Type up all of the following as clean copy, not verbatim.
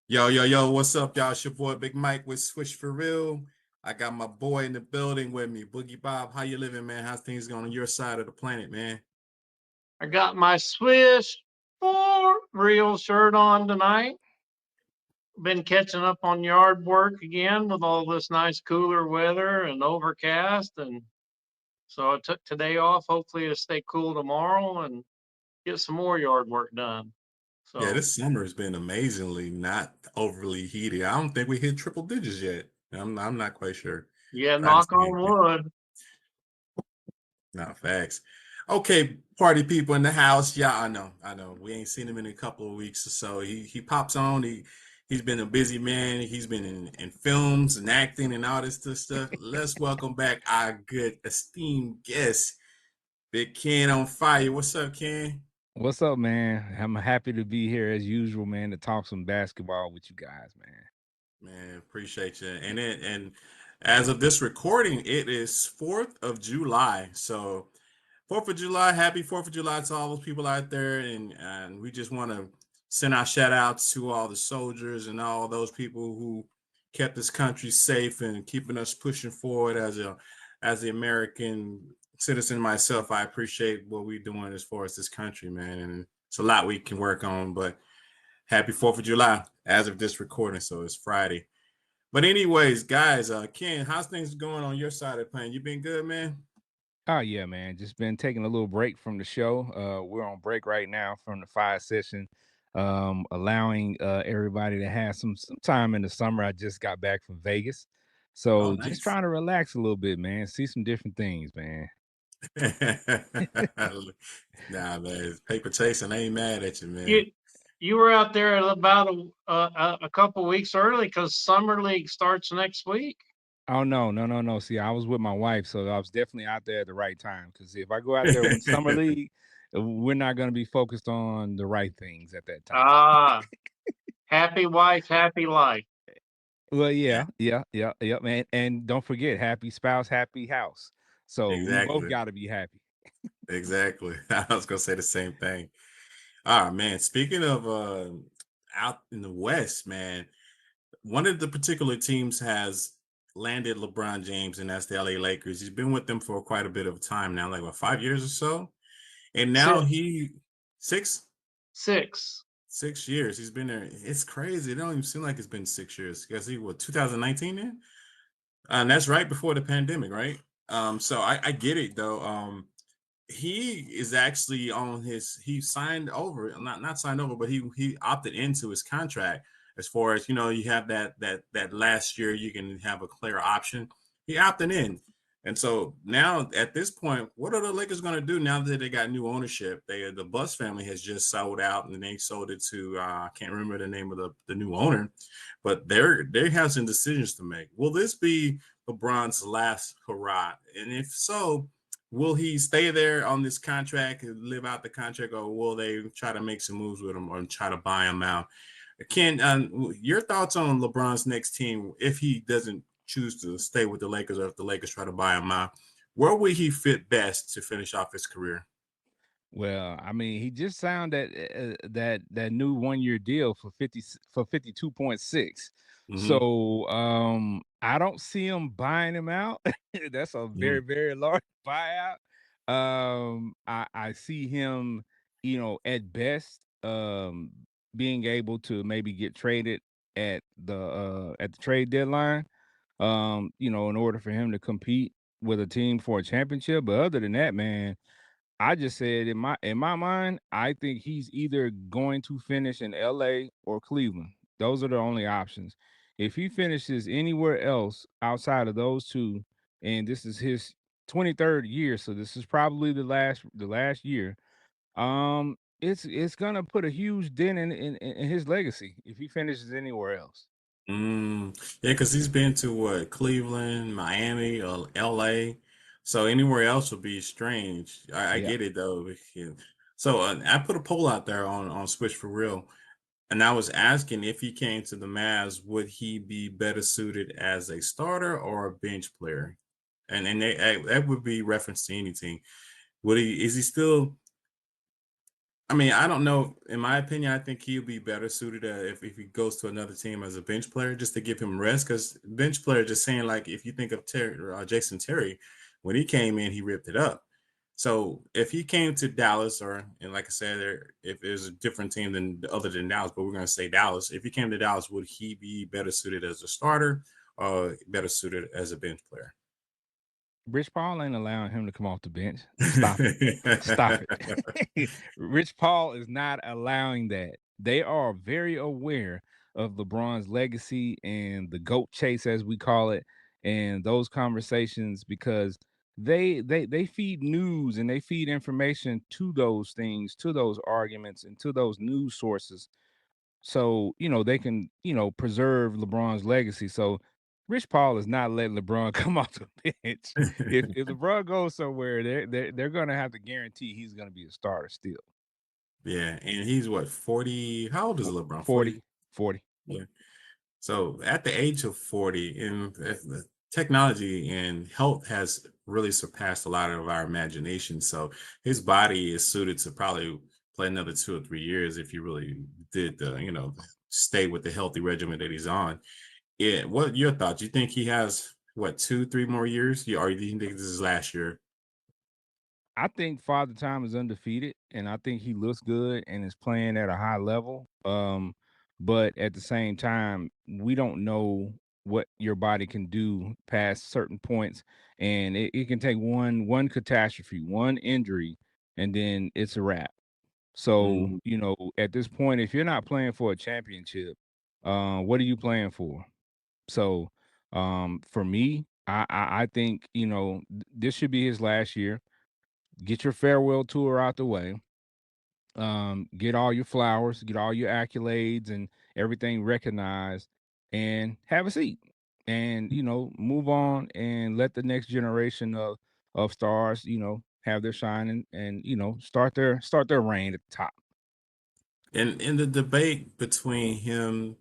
Yo, yo, yo, what's up, y'all? It's your boy Big Mike with Swish for Real. I got my boy in the building with me, Boogie Bob. How you living, man? How's things going on your side of the planet, man? I got my Swish for real shirt on tonight. Been catching up on yard work again with all this nice cooler weather and overcast. And so I took today off, hopefully to stay cool tomorrow and get some more yard work done. Yeah, So, this summer has been amazingly not overly heated. I don't think we hit triple digits yet. I'm not quite sure. yeah, I haven't knock seen on it. wood. Not facts. Okay, party people in the house. Yeah, I know. We ain't seen him in a couple of weeks or so. He pops on. He's been a busy man. He's been in films and acting and all this stuff. Let's welcome back our good esteemed guest, Big Ken on fire. What's up, Ken? What's up, man? I'm happy to be here as usual, man, to talk some basketball with you guys, man. Man, appreciate you. And as of this recording, it is 4th of July. So 4th of July, happy 4th of July to all those people out there. And we just want to send our shout outs to all the soldiers and all those people who kept this country safe and keeping us pushing forward as the American citizen myself. I appreciate what we're doing as far as this country, man. And it's a lot we can work on, but happy 4th of July as of this recording. So it's Friday. But anyways, guys, Ken, how's things going on your side of the plane? You been good, man? Oh yeah, man. Just been taking a little break from the show. We're on break right now from the fire session, allowing everybody to have some time in the summer. I just got back from Vegas, Oh, so just nice. trying to relax a little bit, man. See some different things, man. Nah, man, paper chasing. I ain't mad at you, man. You you were out there about a couple weeks early because summer league starts next week. Oh no, no, no, no. See, I was with my wife, so I was definitely out there at the right time. Because if I go out there when summer league, we're not going to be focused on the right things at that time. Ah, happy wife, happy life. Well, Yeah, yeah, man. And don't forget, happy spouse, happy house. So we both exactly. got to be happy. Exactly. I was gonna say the same thing. All right, man. Speaking of out in the West, man, one of the particular teams has landed LeBron James, and that's the LA Lakers. He's been with them for quite a bit of time now, like what, 5 years or so. And now Six, he six 6. 6 years. He's been there. It's crazy. It don't even seem like it's been 6 years. Because he what 2019 then? And that's right before the pandemic, right? So I get it though. He is actually on he signed over, not signed over, but he opted into his contract as far as you have that last year you can have a clear option. He opted in. And so now at this point, what are the Lakers going to do now that they got new ownership? The Buss family has just sold out, and they sold it to I can't remember the name of the new owner, but they have some decisions to make. Will this be LeBron's last hurrah? And if so, will he stay there on this contract and live out the contract, or will they try to make some moves with him or try to buy him out? Ken, your thoughts on LeBron's next team if he doesn't choose to stay with the Lakers or if the Lakers try to buy him out? Where would he fit best to finish off his career? Well, I mean, he just signed that new 1 year deal for 52.6. Mm-hmm. So I don't see him buying him out. That's a very, very large buyout. I see him, at best, being able to maybe get traded at the trade deadline. In order for him to compete with a team for a championship. But other than that, man, I just said in my mind, I think he's either going to finish in LA or Cleveland. Those are the only options. If he finishes anywhere else outside of those two, and this is his 23rd year, so this is probably the last year. It's gonna put a huge dent in his legacy if he finishes anywhere else. Yeah, because he's been to what, Cleveland, Miami, or LA. So anywhere else would be strange. I Yeah. get it though. Yeah. So I put a poll out there on Switch for Real, and I was asking if he came to the Mavs, would he be better suited as a starter or a bench player? And that would be reference to any team. Would he? Is he still I mean, I don't know. In my opinion, I think he'll be better suited if he goes to another team as a bench player, just to give him rest. Because bench player, just saying, like, if you think of Jason Terry, when he came in, he ripped it up. So if he came to Dallas, and like I said, if there's a different team other than Dallas, but we're going to say Dallas. If he came to Dallas, would he be better suited as a starter or better suited as a bench player? Rich Paul ain't allowing him to come off the bench. Stop it. Stop it. Rich Paul is not allowing that. They are very aware of LeBron's legacy and the GOAT chase, as we call it, and those conversations because they feed news and they feed information to those things, to those arguments, and to those news sources so they can preserve LeBron's legacy. So Rich Paul is not letting LeBron come off the bench. If LeBron goes somewhere, they're gonna have to guarantee he's gonna be a starter still. Yeah, and he's what, 40? How old is LeBron? 40? 40. Yeah. So at the age of 40, and the technology and health has really surpassed a lot of our imagination. So his body is suited to probably play another 2 or 3 years if he really did stay with the healthy regimen that he's on. Yeah. What are your thoughts? You think he has what, 2, 3 more years? Or do you think this is last year? I think Father Time is undefeated, and I think he looks good and is playing at a high level. But at the same time, we don't know what your body can do past certain points, and it can take one catastrophe, one injury, and then it's a wrap. So, Mhm. at this point, if you're not playing for a championship, what are you playing for? So, for me, I think this should be his last year. Get your farewell tour out the way. Get all your flowers, get all your accolades and everything recognized, and have a seat. And move on and let the next generation of stars, have their shine and start their reign at the top. And in the debate between him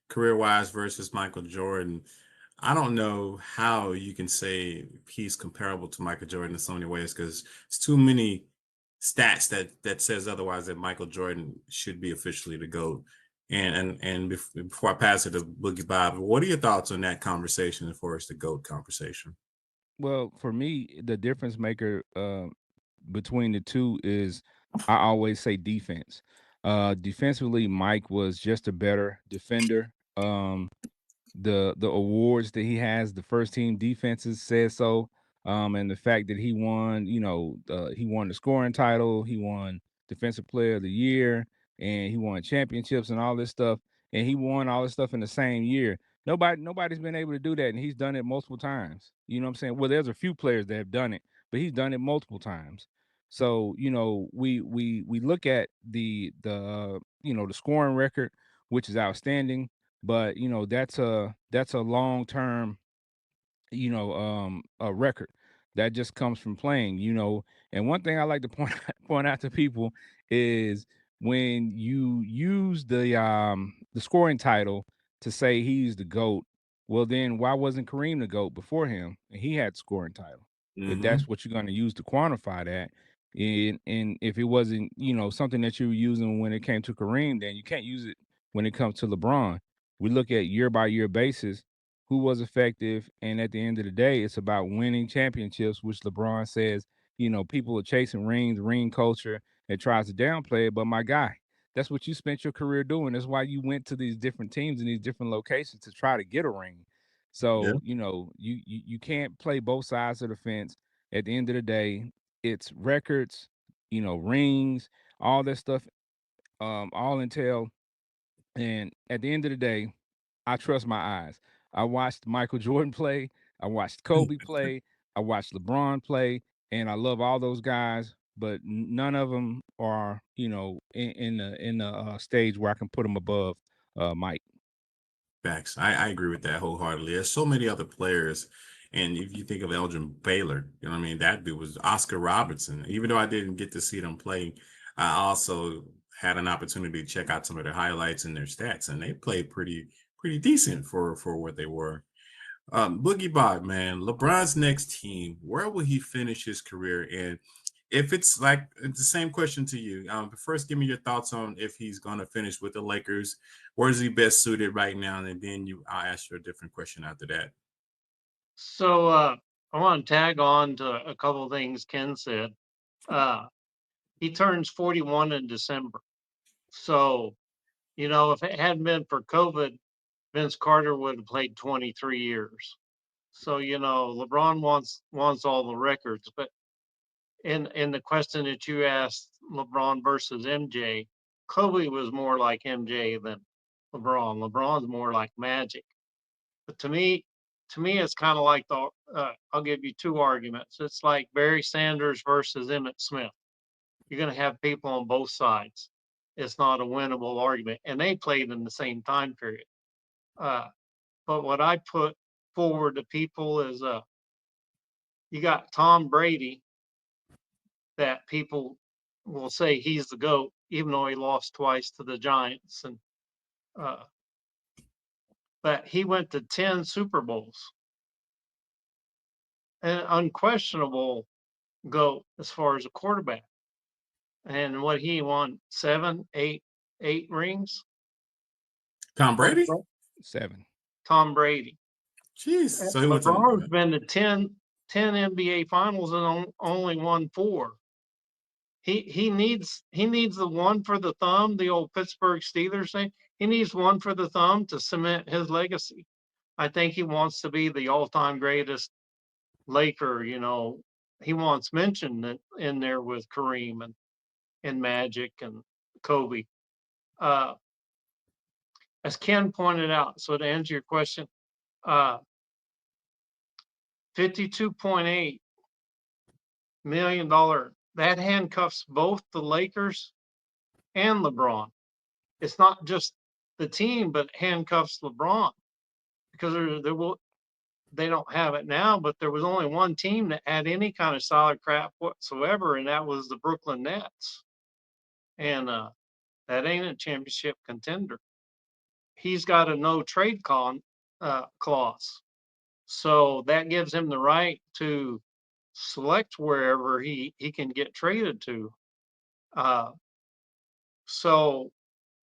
career wise versus Michael Jordan, I don't know how you can say he's comparable to Michael Jordan in so many ways because it's too many stats that says otherwise that Michael Jordan should be officially the GOAT. And before I pass it to Boogie Bob, what are your thoughts on that conversation as far as the GOAT conversation? Well, for me, the difference maker between the two is I always say defense. Defensively, Mike was just a better defender. The awards that he has, the first team defenses says so. And the fact that he won the scoring title, he won defensive player of the year, and he won championships and all this stuff, and he won all this stuff in the same year. Nobody's been able to do that, and he's done it multiple times. You know what I'm saying? Well, there's a few players that have done it, but he's done it multiple times. So we look at the scoring record, which is outstanding, but that's a long term a record that just comes from playing. And one thing I like to point out to people is when you use the scoring title to say he's the GOAT, well then why wasn't Kareem the GOAT before him and he had the scoring title? If Hmm. that's what you're going to use to quantify that, and if it wasn't something that you were using when it came to Kareem, then you can't use it when it comes to LeBron. We look at year by year basis who was effective. And at the end of the day, it's about winning championships, which LeBron says, people are chasing rings, ring culture, and tries to downplay it. But my guy, that's what you spent your career doing. That's why you went to these different teams in these different locations to try to get a ring. Yeah. So, you can't play both sides of the fence. At the end of the day, it's records, rings, all that stuff, all entail. And at the end of the day, I trust my eyes. I watched Michael Jordan play. I watched Kobe play. I watched LeBron play, and I love all those guys. But none of them are, in the stage where I can put them above Mike. Facts. I agree with that wholeheartedly. There's so many other players. And if you think of Elgin Baylor, you know what I mean? That dude was Oscar Robertson. Even though I didn't get to see them play, I also had an opportunity to check out some of their highlights and their stats, and they played pretty decent for what they were. Boogie Bob, man, LeBron's next team, where will he finish his career? And if it's like it's the same question to you. But first, give me your thoughts on if he's going to finish with the Lakers. Where is he best suited right now? And then I'll ask you a different question after that. So I want to tag on to a couple of things Ken said. He turns 41 in December. So, if it hadn't been for COVID, Vince Carter would have played 23 years. So, LeBron wants all the records. But in the question that you asked, LeBron versus MJ, Kobe was more like MJ than LeBron. LeBron's more like Magic. But to me, it's kind of like I'll give you two arguments. It's like Barry Sanders versus Emmett Smith. You're going to have people on both sides. It's not a winnable argument. And they played in the same time period. But what I put forward to people is you got Tom Brady, that people will say he's the GOAT, even though he lost twice to the Giants. But he went to 10 Super Bowls. An unquestionable GOAT as far as a quarterback. And what he won, 8 rings. Tom Brady? 7. Tom Brady. Jeez. So he went LeBron's to been to 10 NBA finals and only won 4. He needs the one for the thumb, the old Pittsburgh Steelers thing. He needs one for the thumb to cement his legacy. I think he wants to be the all-time greatest Laker. He wants mentioned in there with Kareem and Magic and Kobe. As Ken pointed out, so to answer your question, $52.8 million, that handcuffs both the Lakers and LeBron. It's not just the team, but handcuffs LeBron, because they don't have it now, but there was only one team that had any kind of solid crap whatsoever, and that was the Brooklyn Nets. And that ain't a championship contender. He's got a no trade clause. So that gives him the right to select wherever he can get traded to. So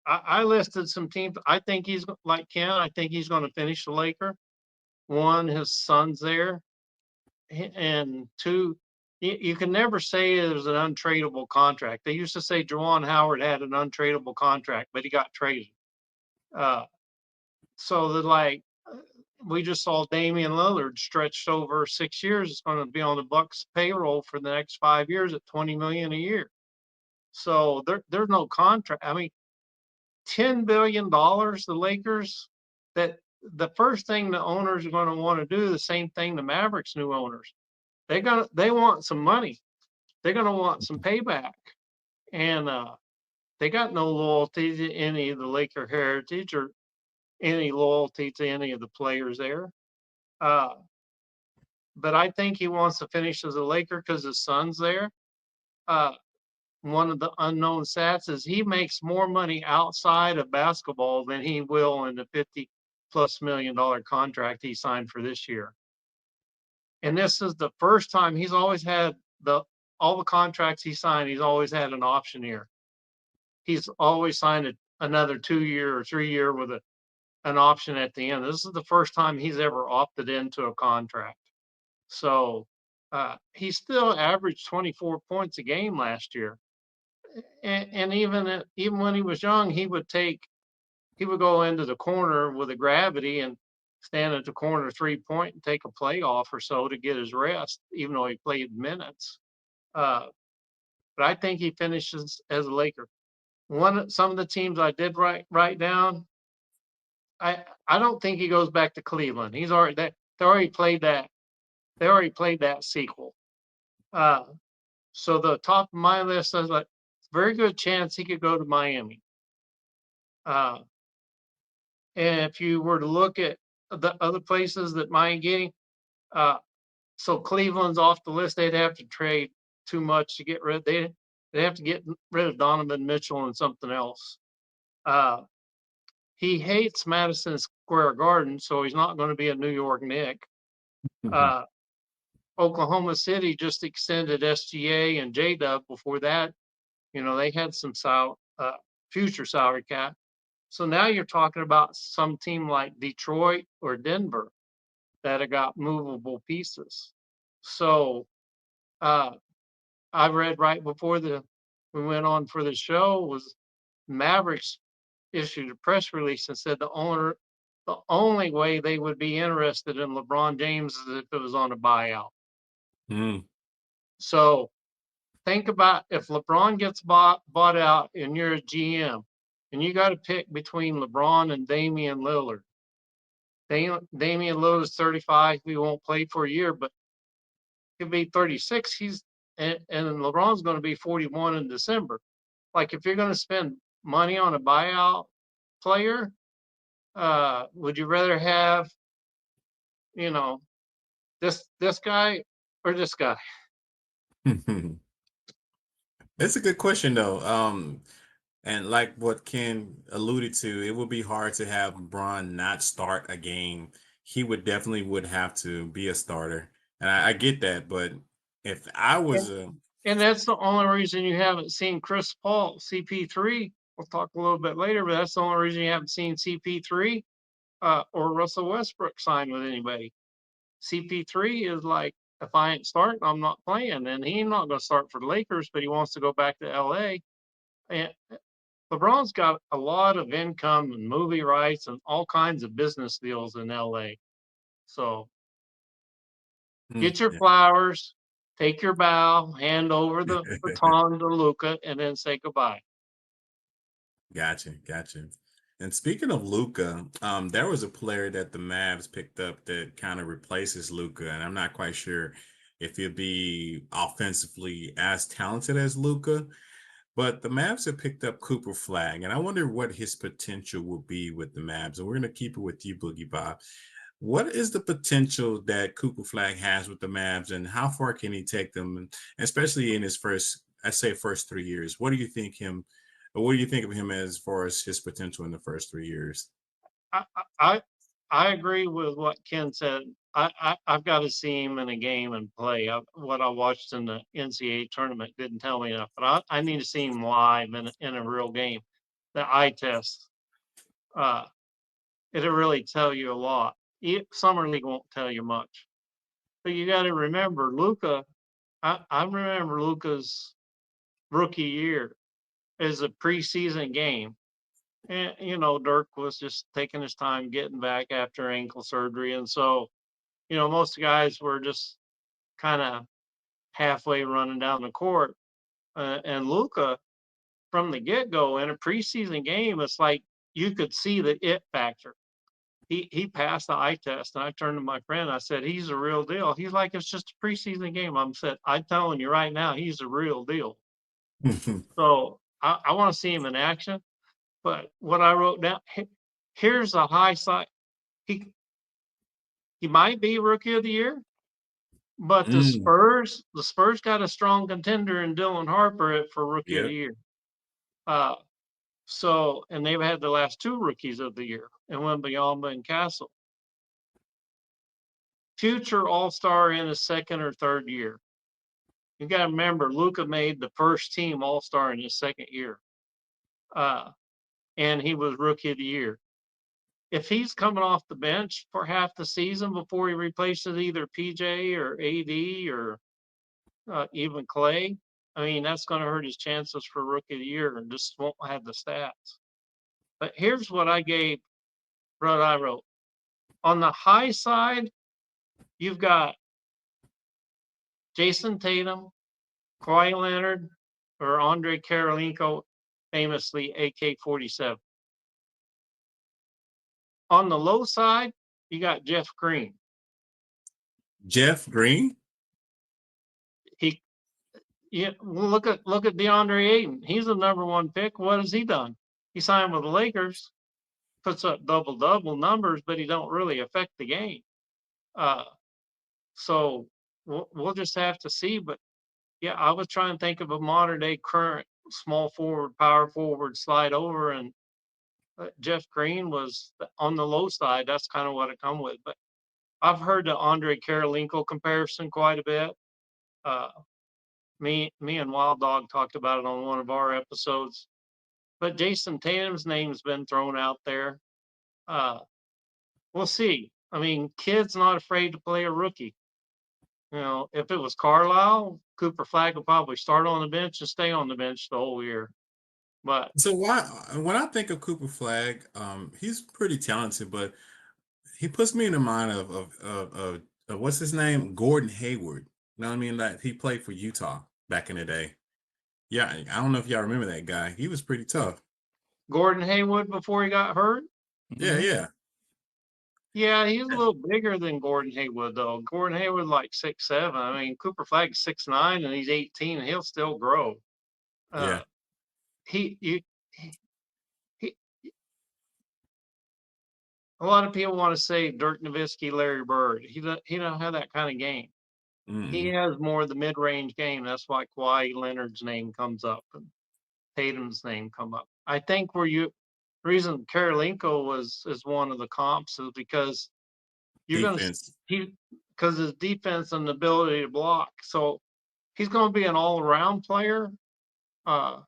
I listed some teams. I think he's like Ken. I think he's going to finish the Laker. One, his son's there, and two, you can never say there's an untradeable contract. They used to say Juwan Howard had an untradeable contract, but he got traded. So we just saw Damian Lillard stretched over 6 years. It's going to be on the Bucks payroll for the next 5 years at $20 million a year. So there's no contract. I mean, $10 billion, the Lakers, that the first thing the owners are going to want to do, the same thing the Mavericks new owners. They want some money. They're going to want some payback. And they got no loyalty to any of the Laker heritage or any loyalty to any of the players there. But I think he wants to finish as a Laker because his son's there. One of the unknown stats is he makes more money outside of basketball than he will in the $50+ million contract he signed for this year. And this is the first time he's always had all the contracts he signed, he's always had an option year. He's always signed another 2-year or 3-year with an option at the end. This is the first time he's ever opted into a contract. So he still averaged 24 points a game last year. And even when he was young, he would go into the corner with a gravity and stand at the corner 3-point and take a play off or so to get his rest, even though he played minutes. But I think he finishes as a Laker. Some of the teams I did write down, I don't think he goes back to Cleveland. They already played that. They already played that sequel. So the top of my list is like very good chance he could go to Miami. And if you were to look at the other places that Miami getting, so Cleveland's off the list. They'd have to trade too much to get rid. They'd have to get rid of Donovan Mitchell and something else. He hates Madison Square Garden, so he's not going to be a New York Knick. Oklahoma City just extended SGA and J-Dub. Before that, they had some future salary cap. So now you're talking about some team like Detroit or Denver that have got movable pieces. So uh, I read right before we went on for the show was Mavericks issued a press release and said the only way they would be interested in LeBron James is if it was on a buyout. Mm. So think about if LeBron gets bought out and you're a GM and you got to pick between LeBron and Damian Lillard. Damian Lillard is 35. He won't play for a year, but he'll be 36. And LeBron's going to be 41 in December. Like if you're going to spend money on a buyout player, would you rather have, this guy or this guy? It's a good question though. And like what Ken alluded to, it would be hard to have LeBron not start a game. He would have to be a starter, and I get that. But if I was And, and that's the only reason you haven't seen Chris Paul, CP3. We'll talk a little bit later, but that's the only reason you haven't seen CP3 or Russell Westbrook sign with anybody. CP3 is like, if I ain't starting, I'm not playing, and he's not going to start for the Lakers, but he wants to go back to LA. And LeBron's got a lot of income and movie rights and all kinds of business deals in LA. So get your yeah. flowers, take your bow, hand over the baton to Luca, and then say goodbye. Gotcha. And speaking of Luca, there was a player that the Mavs picked up that kind of replaces Luca, and I'm not quite sure if he'll be offensively as talented as Luca. But the Mavs have picked up Cooper Flagg, and I wonder what his potential will be with the Mavs. And we're going to keep it with you, Boogie Bob. What is the potential that Cooper Flagg has with the Mavs, and how far can he take them, and especially in his first 3 years? What do you think of him as far as his potential in the first 3 years? I I, I agree with what Ken said. I've got to see him in a game and play. What I watched in the NCAA tournament didn't tell me enough, but I need to see him live in a real game. The eye test, uh, it'll really tell you a lot. Summer league won't tell you much, but you got to remember Luca. I remember Luca's rookie year as a preseason game. And, Dirk was just taking his time getting back after ankle surgery. And so, most guys were just kind of halfway running down the court. And Luca, from the get go in a preseason game, it's like you could see the it factor. He passed the eye test, and I turned to my friend. I said, "He's a real deal." He's like, "It's just a preseason game." I'm telling you right now, he's a real deal. So I want to see him in action. But what I wrote down, here's a high side. He he might be rookie of the year, but Mm, the Spurs got a strong contender in Dylan Harper for rookie of the yep. year. Uh, and they've had the last two rookies of the year, and Wembanyama and Castle. Future All-Star in his second or third year. You got to remember, Luca made the first team All-Star in his second year, and he was rookie of the year. If he's coming off the bench for half the season before he replaces either PJ or AD or even Clay, I mean, that's going to hurt his chances for rookie of the year and just won't have the stats. But here's what I wrote. On the high side, you've got Jason Tatum, Kawhi Leonard, or Andre Karolinko, famously AK-47. On the low side, you got Jeff Green. Jeff Green? Well, look at DeAndre Ayton. He's the number one pick. What has he done? He signed with the Lakers, puts up double numbers, but he don't really affect the game. So we'll just have to see. But yeah, I was trying to think of a modern day current small forward, power forward slide over, and Jeff Green was on the low side. That's kind of what it come with. But I've heard the Andre Karolinko comparison quite a bit. Me and Wild Dog talked about it on one of our episodes. But Jason Tatum's name's been thrown out there. We'll see. I mean, kid's not afraid to play a rookie. If it was Carlisle, Cooper Flagg would probably start on the bench and stay on the bench the whole year. But So why when I think of Cooper Flagg, he's pretty talented, but he puts me in the mind of what's his name, Gordon Hayward. You know what I mean? That he played for Utah back in the day. Yeah, I don't know if y'all remember that guy. He was pretty tough. Gordon Hayward before he got hurt, Yeah, Mhm. yeah, yeah, he's a little bigger than Gordon Hayward though. Gordon Hayward like 6'7". I mean, Cooper Flagg's 6'9" and he's 18 and he'll still grow. yeah. Uh, he, you, he, he, a lot of people want to say Dirk Nowitzki, Larry Bird. He don't have that kind of game. He Mm-mm. has more of the mid-range game. That's why Kawhi Leonard's name comes up and Tatum's name come up. I think reason Karolinko is one of the comps is because you're gonna Defense. he because his defense and ability to block. So he's gonna be an all-around player. Uh,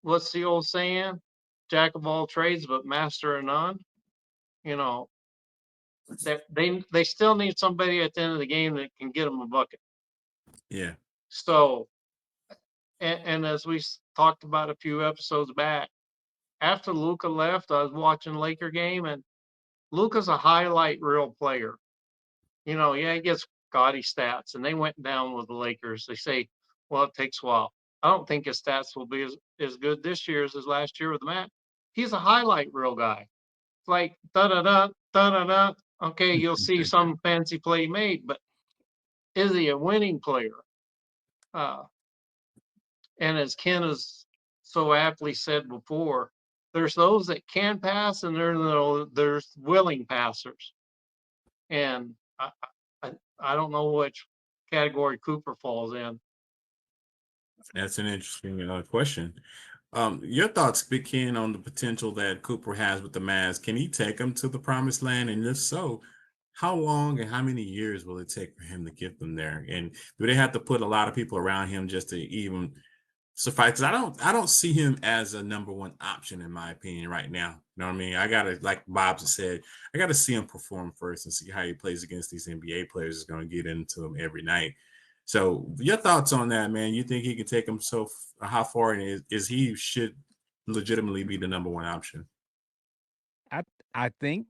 what's the old saying? Jack of all trades, but master of none. You know, they still need somebody at the end of the game that can get them a bucket. Yeah. So, and as we talked about a few episodes back, after Luka left, I was watching Laker game, and Luka's a highlight reel player. Yeah, he gets gaudy stats, and they went down with the Lakers. They say, well, it takes a while. I don't think his stats will be as good this year as his last year with the Mavs. He's a highlight reel guy. It's like da da da da da da. Okay, you'll see some fancy play made, but is he a winning player? Uh, and as Ken has so aptly said before, there's those that can pass, and there's willing passers. And I don't know which category Cooper falls in. That's an interesting question. Your thoughts, Big Ken, on the potential that Cooper has with the Mavs. Can he take them to the promised land? And if so, how long and how many years will it take for him to get them there? And do they have to put a lot of people around him just to even suffice? 'Cause I don't see him as a number one option in my opinion right now. You know what I mean? I gotta, like Bob's said, I gotta see him perform first and see how he plays against these NBA players is gonna get into him every night. So your thoughts on that, man? You think he can take him how far, and is he should legitimately be the number one option? I I think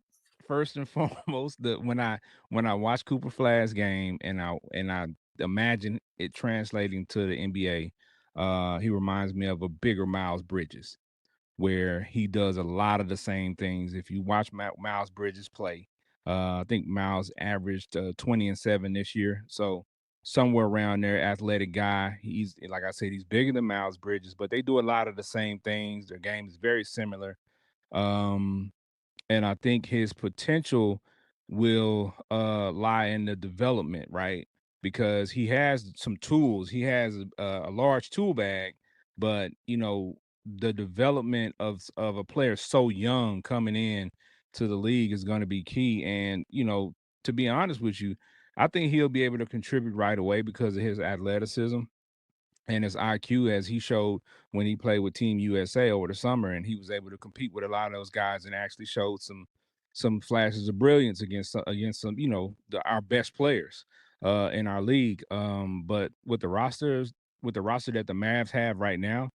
first and foremost that when I watch Cooper Flagg's game and I imagine it translating to the NBA, he reminds me of a bigger Miles Bridges, where he does a lot of the same things. If you watch Miles Bridges play, I think Miles averaged 20 and 7 this year. So somewhere around there, athletic guy. He's like I said, he's bigger than Miles Bridges, but they do a lot of the same things. Their game is very similar. Um, and I think his potential will lie in the development, right? Because he has some tools. He has a large tool bag, but the development of a player so young coming in to the league is going to be key. And to be honest with you, I think he'll be able to contribute right away because of his athleticism and his IQ, as he showed when he played with Team USA over the summer, and he was able to compete with a lot of those guys and actually showed some flashes of brilliance against some our best players in our league. But with the roster that the Mavs have right now,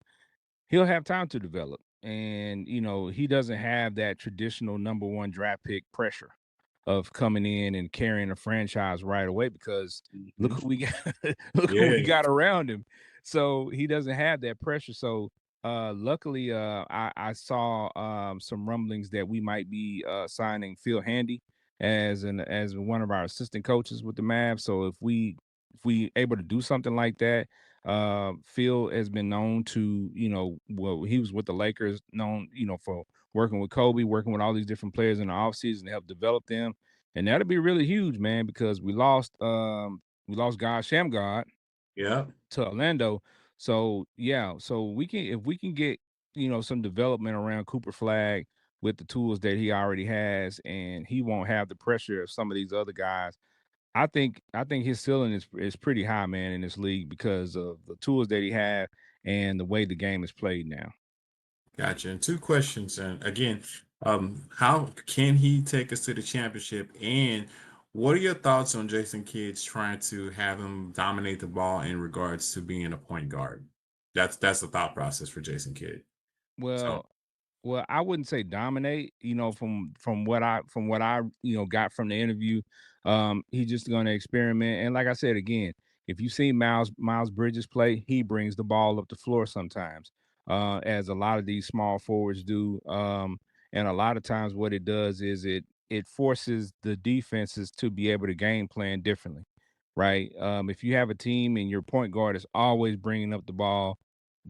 he'll have time to develop, and he doesn't have that traditional number one draft pick pressure of coming in and carrying a franchise right away because look Mhm. who we got look who we Yeah, got around him. So he doesn't have that pressure. So luckily I saw some rumblings that we might be signing Phil Handy as one of our assistant coaches with the Mavs. So if we able to do something like that, Phil has been known to, well, he was with the Lakers, known, for working with Kobe, working with all these different players in the offseason to help develop them. And that'll be really huge, man, because we lost God Shamgod yeah, to Orlando. So yeah, so if we can get, some development around Cooper Flagg with the tools that he already has, and he won't have the pressure of some of these other guys. I think his ceiling is pretty high, man, in this league because of the tools that he have and the way the game is played now. Gotcha. And two questions. And again, how can he take us to the championship? And what are your thoughts on Jason Kidd's trying to have him dominate the ball in regards to being a point guard? That's the thought process for Jason Kidd. So Well, Well, I wouldn't say dominate, from what I got from the interview. He's just gonna experiment. And like I said again, if you see Miles Bridges play, he brings the ball up the floor sometimes. As a lot of these small forwards do. And a lot of times what it does is it forces the defenses to be able to game plan differently. Right. If you have a team and your point guard is always bringing up the ball,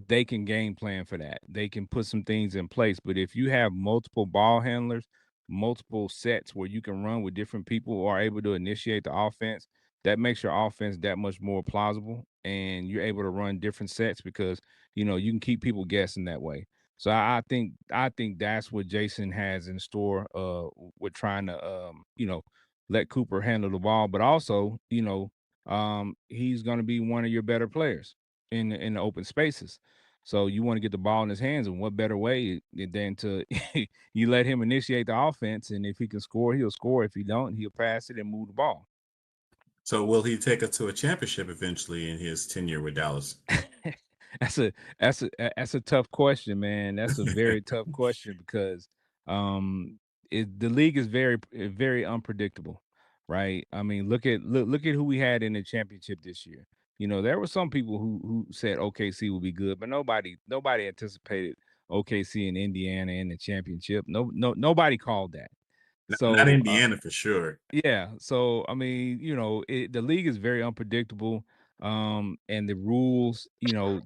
they can game plan for that. They can put some things in place. But if you have multiple ball handlers, multiple sets where you can run with different people who are able to initiate the offense, that makes your offense that much more plausible. And you're able to run different sets because you can keep people guessing that way. So I think that's what Jason has in store with trying to let Cooper handle the ball, but also, he's gonna be one of your better players in the open spaces. So you want to get the ball in his hands, and what better way than to you let him initiate the offense, and if he can score, he'll score. If he don't, he'll pass it and move the ball. so will he take us to a championship eventually in his tenure with Dallas? That's a tough question, man. That's a very tough question because um the league is very unpredictable, right? I mean, look at who we had in the championship this year. There were some people who said OKC would be good, but nobody anticipated OKC and Indiana in the championship. Nobody called that. Not So Indiana for sure. yeah. So I mean, the league is very unpredictable, and the rules,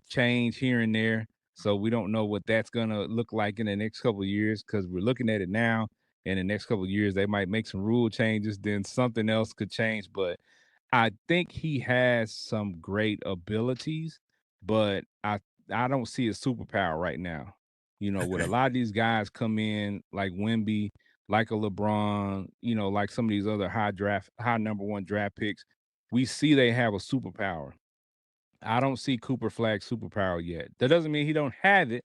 change here and there. So we don't know what that's gonna look like in the next couple of years because we're looking at it now. In the next couple of years, they might make some rule changes, then something else could change. But I think he has some great abilities, but I don't see a superpower right now. With a lot of these guys come in like Wimby, like a LeBron, like some of these other high number one draft picks, we see they have a superpower. I don't see Cooper Flagg superpower yet. That doesn't mean he don't have it.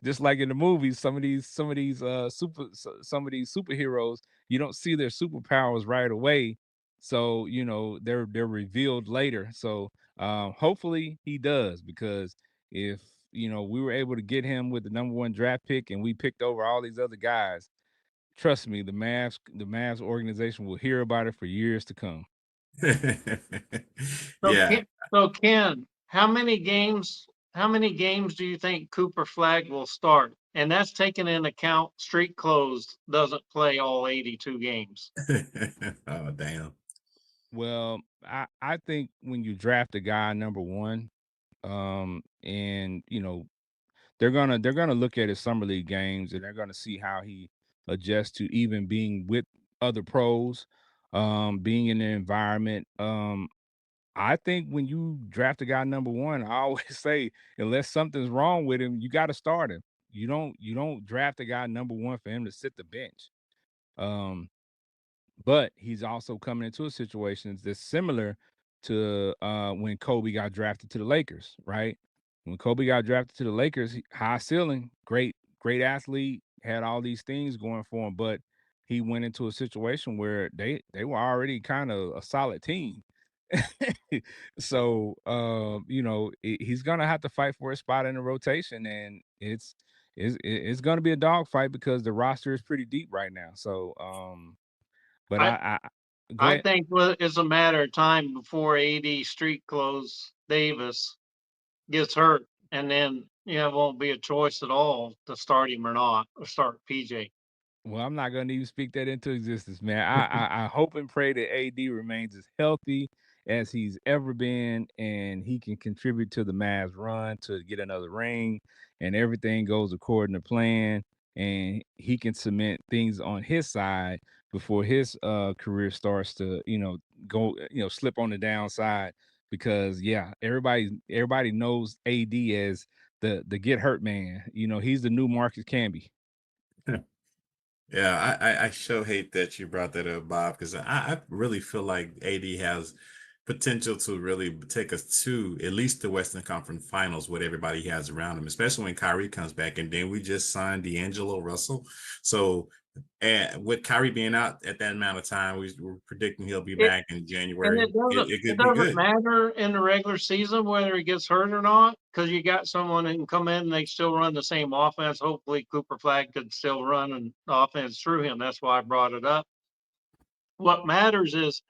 Just like in the movies, some of these superheroes, you don't see their superpowers right away. So, they're revealed later. So hopefully he does, because if we were able to get him with the number one draft pick and we picked over all these other guys, trust me, the Mavs organization will hear about it for years to come. So Yeah. Ken, how many games do you think Cooper Flag will start? And that's taking into account street closed doesn't play all 82 games. Oh, damn. Well, I think when you draft a guy number one, and they're gonna look at his summer league games, and they're gonna see how he adjusts to even being with other pros, being in the environment. I think when you draft a guy number one, I always say, unless something's wrong with him, you got to start him. You don't draft a guy number one for him to sit the bench. Um, but he's also coming into a situation that's similar to when Kobe got drafted to the Lakers, right? When Kobe got drafted to the Lakers, high ceiling, great athlete, had all these things going for him, but he went into a situation where they were already kind of a solid team. So he's gonna have to fight for a spot in the rotation, and it's gonna be a dogfight because the roster is pretty deep right now. So but I go I ahead. think it's a matter of time before AD street clothes Davis gets hurt, and then it won't be a choice at all to start him or not, or start PJ. Well, I'm not gonna even speak that into existence, man. I hope and pray that AD remains as healthy as he's ever been, and he can contribute to the Mavs run to get another ring, and everything goes according to plan, and he can cement things on his side before his career starts to go slip on the downside. Because yeah, everybody knows AD as the get hurt man. He's the new Marcus Camby. Yeah, I sure hate that you brought that up, Bob, because I really feel like AD has potential to really take us to at least the Western Conference Finals with everybody he has around him, especially when Kyrie comes back. And then we just signed D'Angelo Russell. So, and with Kyrie being out at that amount of time, we're predicting he'll be It back in and January. it It it could be doesn't good. matter in the regular season whether he gets hurt or not, because you got someone that can come in and they still run the same offense. Hopefully, Cooper Flagg could still run an offense through him. That's why I brought it up. What matters is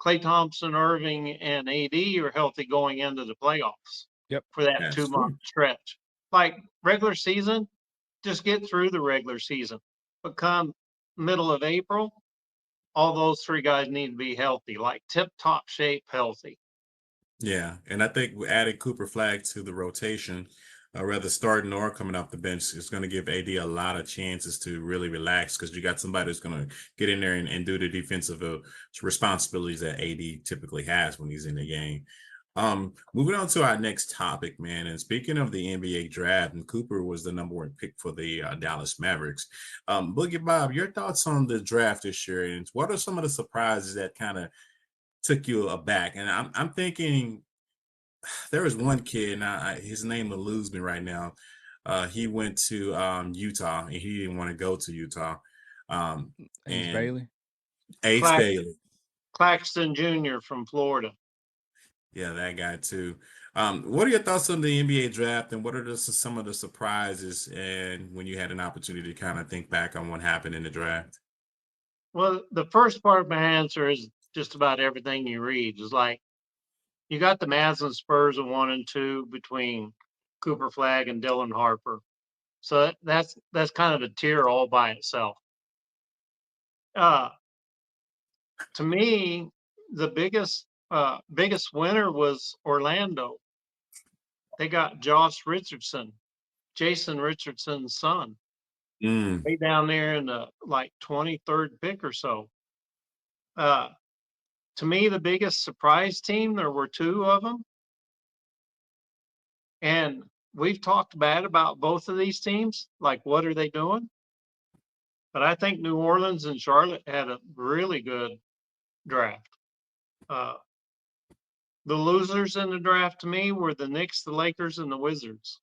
Klay Thompson, Irving, and AD are healthy going into the playoffs Yep. for that That's 2 month true. stretch. Like regular season, just get through the regular season. But come middle of April, all those three guys need to be healthy, like tip top shape healthy. Yeah, and I think we added Cooper Flag to the rotation, rather starting or coming off the bench, is going to give AD a lot of chances to really relax because you got somebody who's going to get in there and do the defensive responsibilities that AD typically has when he's in the game. Moving on to our next topic, man. And speaking of the NBA draft, and Cooper was the number one pick for the Dallas Mavericks. Boogie Bob, your thoughts on the draft this year, and what are some of the surprises that kind of took you aback? And I'm thinking there was one kid, now his name will lose me right now. He went to Utah, and he didn't want to go to Utah. Um, Ace and Bailey. Ace Clax, Bailey, Claxton Jr. from Florida. yeah, that guy too. What are your thoughts on the NBA draft, and what are some of the surprises? And when you had an opportunity to kind of think back on what happened in the draft. Well, the first part of my answer is just about everything you read. Is like you got the Mavs and Spurs at 1 and 2 between Cooper Flagg and Dylan Harper. So that's kind of a tier all by itself. Uh, to me, the biggest winner was Orlando. They got Josh Richardson, Jason Richardson's son, Mm, way down there in the like 23rd pick or so. Uh, to me, the biggest surprise team, there were two of them. And we've talked bad about both of these teams. Like, what are they doing? But I think New Orleans and Charlotte had a really good draft. Uh, the losers in the draft to me were the Knicks, the Lakers, and the Wizards.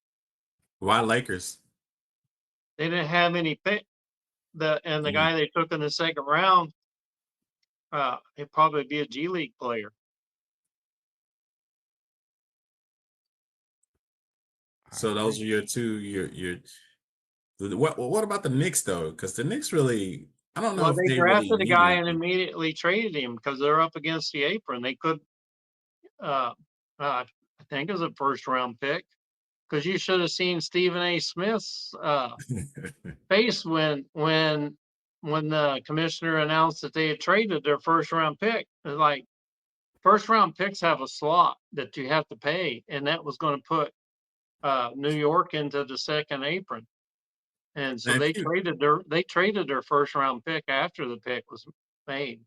why Lakers? They didn't have any pick. The Mm, guy they took in the second round, he'd probably be a G League player. I so those agree. are your two. What about the Knicks though? Because the Knicks really, I don't know Well, if they they really drafted a need guy and anything. immediately traded him because they're up against the apron. They could, uh, I think, as a first round pick because you should have seen Stephen A. Smith's face when the commissioner announced that they had traded their first round pick. It's like first round picks have a slot that you have to pay, and that was going to put New York into the second apron. And Now, so if you they traded their first round pick after the pick was made.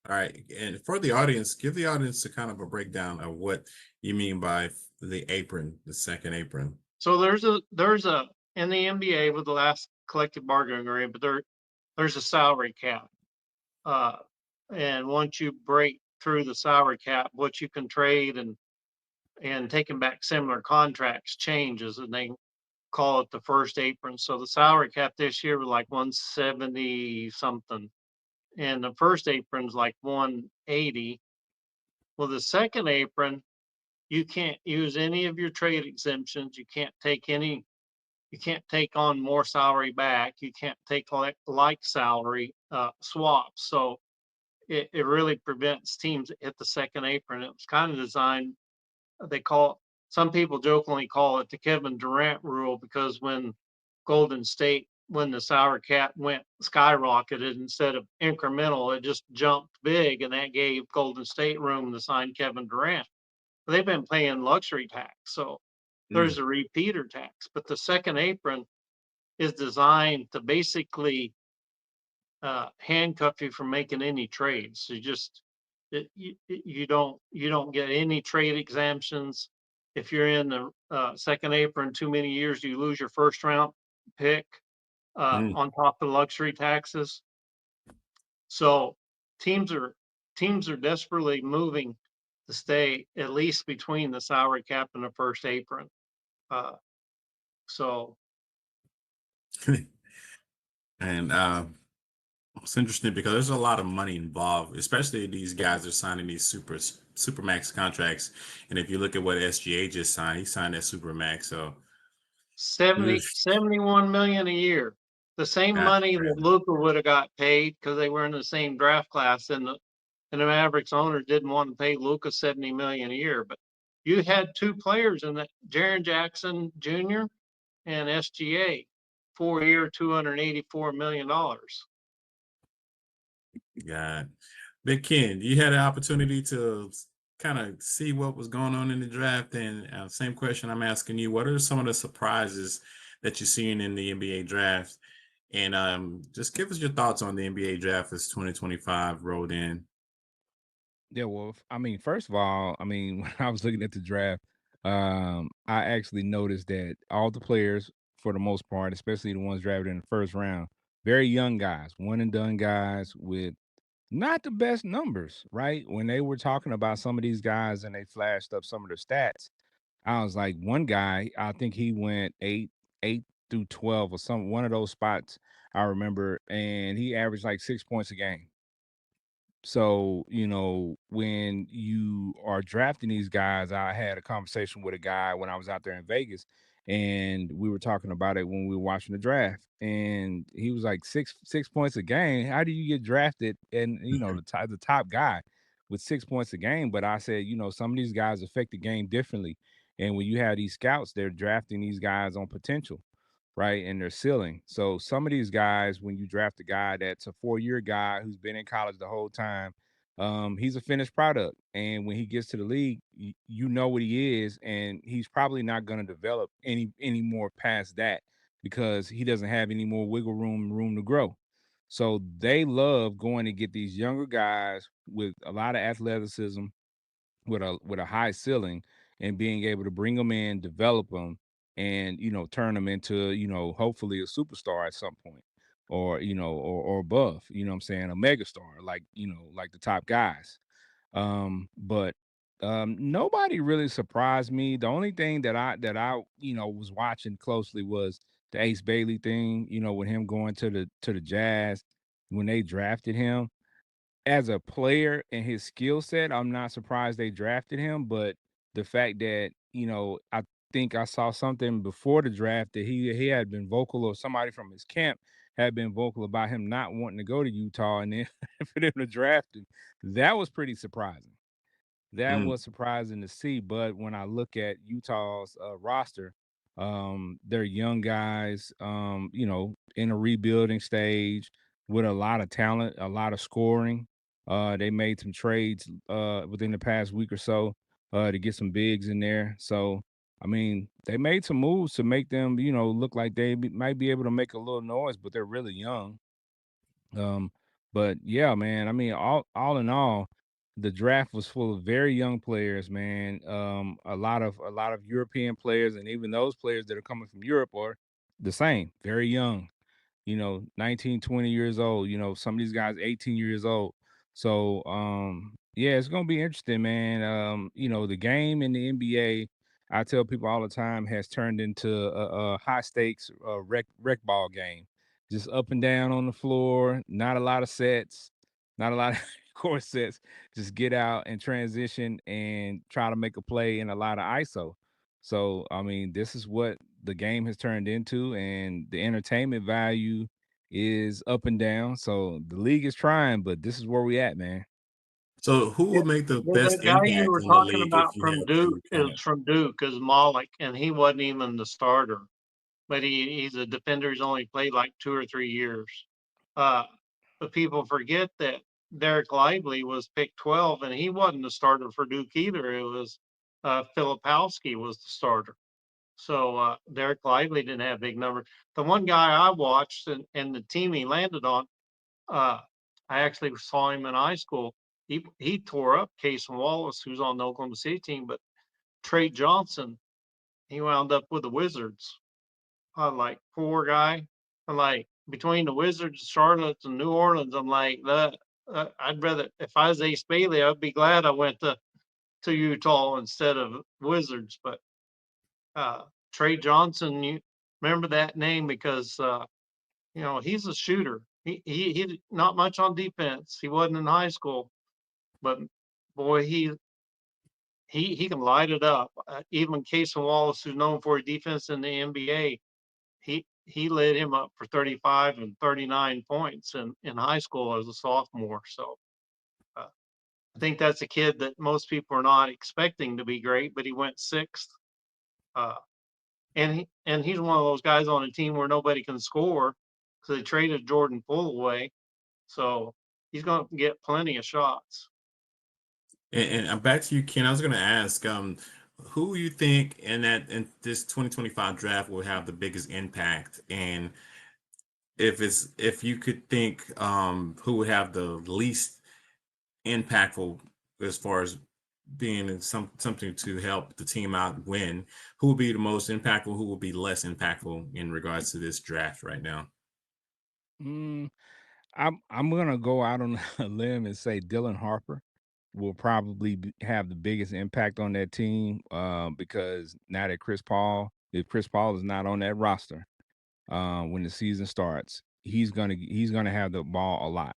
All right, and for the audience, give the audience a kind of a breakdown of what you mean by the apron, the second apron. So there's a in the NBA with the last collective bargaining agreement, but there's a salary cap. Uh, and once you break through the salary cap, what you can trade and taking back similar contracts changes, and they call it the first apron. So the salary cap this year was like 170 something, and the first apron's like 180. Well, the second apron, you can't use any of your trade exemptions. You can't take on more salary back. You can't take like salary swaps. So it really prevents teams that hit the second apron. It was kind of designed, they call it, some people jokingly call it the Kevin Durant rule because when Golden State, when the salary cap went skyrocketed instead of incremental, it just jumped big, and that gave Golden State room to sign Kevin Durant. They've been paying luxury tax, so Mm. there's a repeater tax. But the second apron is designed to basically handcuff you from making any trades. So you don't get any trade exemptions. If you're in the second apron too many years, you lose your first round pick. on top of luxury taxes. So teams are desperately moving to stay at least between the salary cap and the first apron. So And it's interesting because there's a lot of money involved, especially these guys are signing these super max contracts. And if you look at what SGA just signed, he signed that super max. So 71 million a year, the same that's money that crazy. Luka would have got paid because they were in the same draft class, and the Mavericks owners didn't want to pay Luka 70 million a year. But you had two players in that, Jaren Jackson Jr. and SGA, 4-year, $284 million. Yeah. Big Ken, you had an opportunity to kind of see what was going on in the draft. And same question I'm asking you. What are some of the surprises that you're seeing in the NBA draft? And just give us your thoughts on the NBA draft as 2025 rolled in. Yeah, well, I mean, first of all, I mean, when I was looking at the draft, I actually noticed that all the players, for the most part, especially the ones drafted in the first round, very young guys, one and done guys with not the best numbers, right? When they were talking about some of these guys and they flashed up some of their stats, I was like, one guy, I think he went eight through 12 or some one of those spots I remember, and he averaged like 6 points a game. So, when you are drafting these guys, I had a conversation with a guy when I was out there in Vegas, and we were talking about it when we were watching the draft. And he was like 6 points a game. How do you get drafted? And the top guy with 6 points a game. But I said, some of these guys affect the game differently. And when you have these scouts, they're drafting these guys on potential, right? And their ceiling. So some of these guys, when you draft a guy that's a 4-year guy who's been in college the whole time, he's a finished product. And when he gets to the league, you know what he is, and he's probably not going to develop any more past that because he doesn't have any more wiggle room to grow. So they love going to get these younger guys with a lot of athleticism, with a high ceiling, and being able to bring them in, develop them, and turn them into hopefully a superstar at some point, or or above. What I'm saying, a megastar, like the top guys. But nobody really surprised me. The only thing that I was watching closely was the Ace Bailey thing. With him going to the Jazz when they drafted him as a player and his skill set, I'm not surprised they drafted him, but the fact that, I think I saw something before the draft that he had been vocal, or somebody from his camp had been vocal about him not wanting to go to Utah, and then for them to draft him, that was pretty surprising. That Mm. was surprising to see. But when I look at Utah's roster, they're young guys, in a rebuilding stage with a lot of talent, a lot of scoring. They made some trades within the past week or so to get some bigs in there. So, I mean, they made some moves to make them, look like might be able to make a little noise, but they're really young. Um, but yeah, man, I mean, all in all, the draft was full of very young players, man. A lot of European players, and even those players that are coming from Europe are the same, very young. 19, 20 years old. Some of these guys 18 years old. So yeah, it's gonna be interesting, man. The game in the NBA, I tell people all the time, has turned into a high stakes rec ball game. Just up and down on the floor, not a lot of sets, not a lot of court sets. Just get out and transition and try to make a play in a lot of ISO. So, I mean, this is what the game has turned into, and the entertainment value is up and down. So the league is trying, but this is where we at, man. So who Yeah, will make the yeah, that best guy you impact were in the talking league if about you from have Duke to kind is of from Duke is Malik, and he wasn't even the starter. But he's a defender. He's only played like 2 or 3 years. Uh, but people forget that Derek Lively was picked 12, and he wasn't the starter for Duke either. It was Filipowski was the starter. So Derek Lively didn't have big numbers. The one guy I watched and the team he landed on, uh, I actually saw him in high school. He tore up Case Wallace, who's on the Oklahoma City team, but Trey Johnson, he wound up with the Wizards. Like poor guy. I'm like, between the Wizards, Charlotte, and New Orleans, I'm like, I'd rather, if I was Ace Bailey, I'd be glad I went to Utah instead of Wizards. But Trey Johnson, you remember that name because he's a shooter. He not much on defense. He wasn't in high school, but boy, he can light it up. Even Casey Wallace, who's known for his defense in the NBA, he led him up for 35 and 39 points in high school as a sophomore. So uh, I think that's a kid that most people are not expecting to be great, but he went sixth. Uh, and he's one of those guys on a team where nobody can score because they traded Jordan Poole away. So he's going to get plenty of shots. And back to you, Ken. I was going to ask, who you think in this 2025 draft will have the biggest impact, and if you could think, who would have the least impactful as far as being something to help the team out win, who will be the most impactful, who will be less impactful in regards to this draft right now? Mm, I'm gonna go out on a limb and say Dylan Harper will probably have the biggest impact on that team, because now that if Chris Paul is not on that roster, when the season starts, he's gonna have the ball a lot.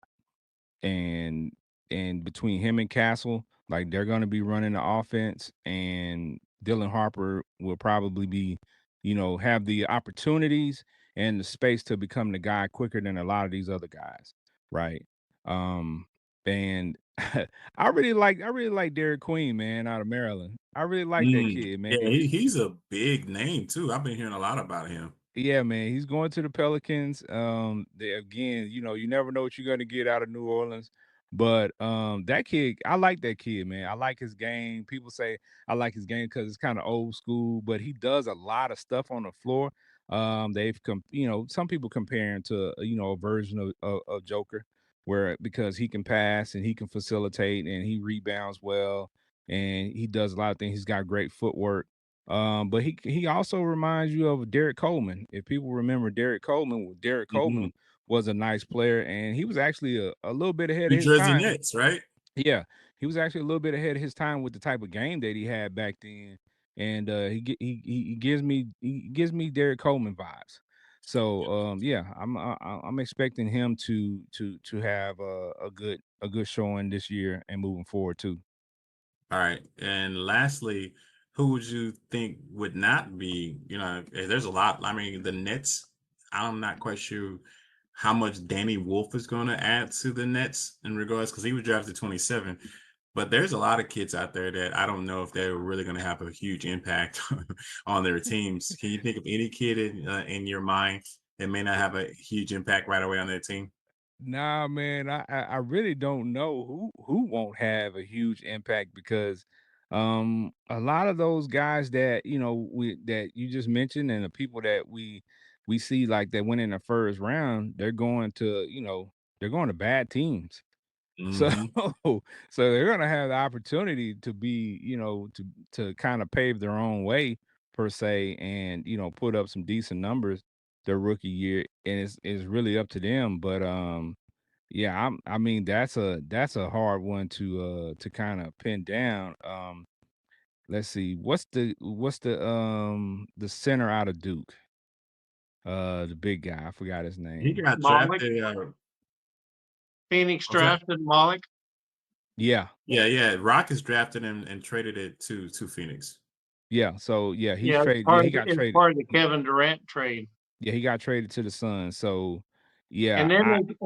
and and between him and Castle, like they're going to be running the offense, and Dylan Harper will probably be, have the opportunities and the space to become the guy quicker than a lot of these other guys, right? Um, and I really like Derek Queen, man, out of Maryland. I really like that kid, man. Yeah, he's a big name too. I've been hearing a lot about him. Yeah, man, he's going to the Pelicans. They again, you never know what you're gonna get out of New Orleans. But that kid, I like that kid, man. I like his game. People say I like his game because it's kind of old school, but he does a lot of stuff on the floor. Some people compare him to a version of Joker, where because he can pass and he can facilitate and he rebounds well and he does a lot of things. He's got great footwork. But he also reminds you of Derek Coleman. If people remember Derek Coleman, Derek Mhm. Coleman was a nice player, and he was actually a little bit ahead of New his Jersey time. Nets, right? Yeah, he was actually a little bit ahead of his time with the type of game that he had back then, and he gives me Derek Coleman vibes. So yeah, I'm expecting him to have a good showing this year and moving forward too. All right. And lastly, who would you think would not be, there's a lot. I mean, the Nets, I'm not quite sure how much Danny Wolf is going to add to the Nets in regards, because he was drafted 27. But there's a lot of kids out there that I don't know if they're really going to have a huge impact on their teams. Can you think of any kid in your mind that may not have a huge impact right away on their team? Nah, man, I really don't know who won't have a huge impact because a lot of those guys that that you just mentioned and the people that we see like that went in the first round, they're going to bad teams. So Hmm. so they're gonna have the opportunity to be, to kind of pave their own way per se and put up some decent numbers their rookie year. And it's really up to them. But yeah, I mean that's a hard one to kind of pin down. Let's see, what's the center out of Duke? The big guy, I forgot his He name. got Malik, drafted. Phoenix What's that? drafted Malik. Yeah, Yeah. Rockets drafted him and traded it to Phoenix. yeah. So yeah, he's Yeah, traded. Yeah, he got it's traded. part of the Kevin Durant trade. Yeah, he got traded to the Suns. So, yeah, And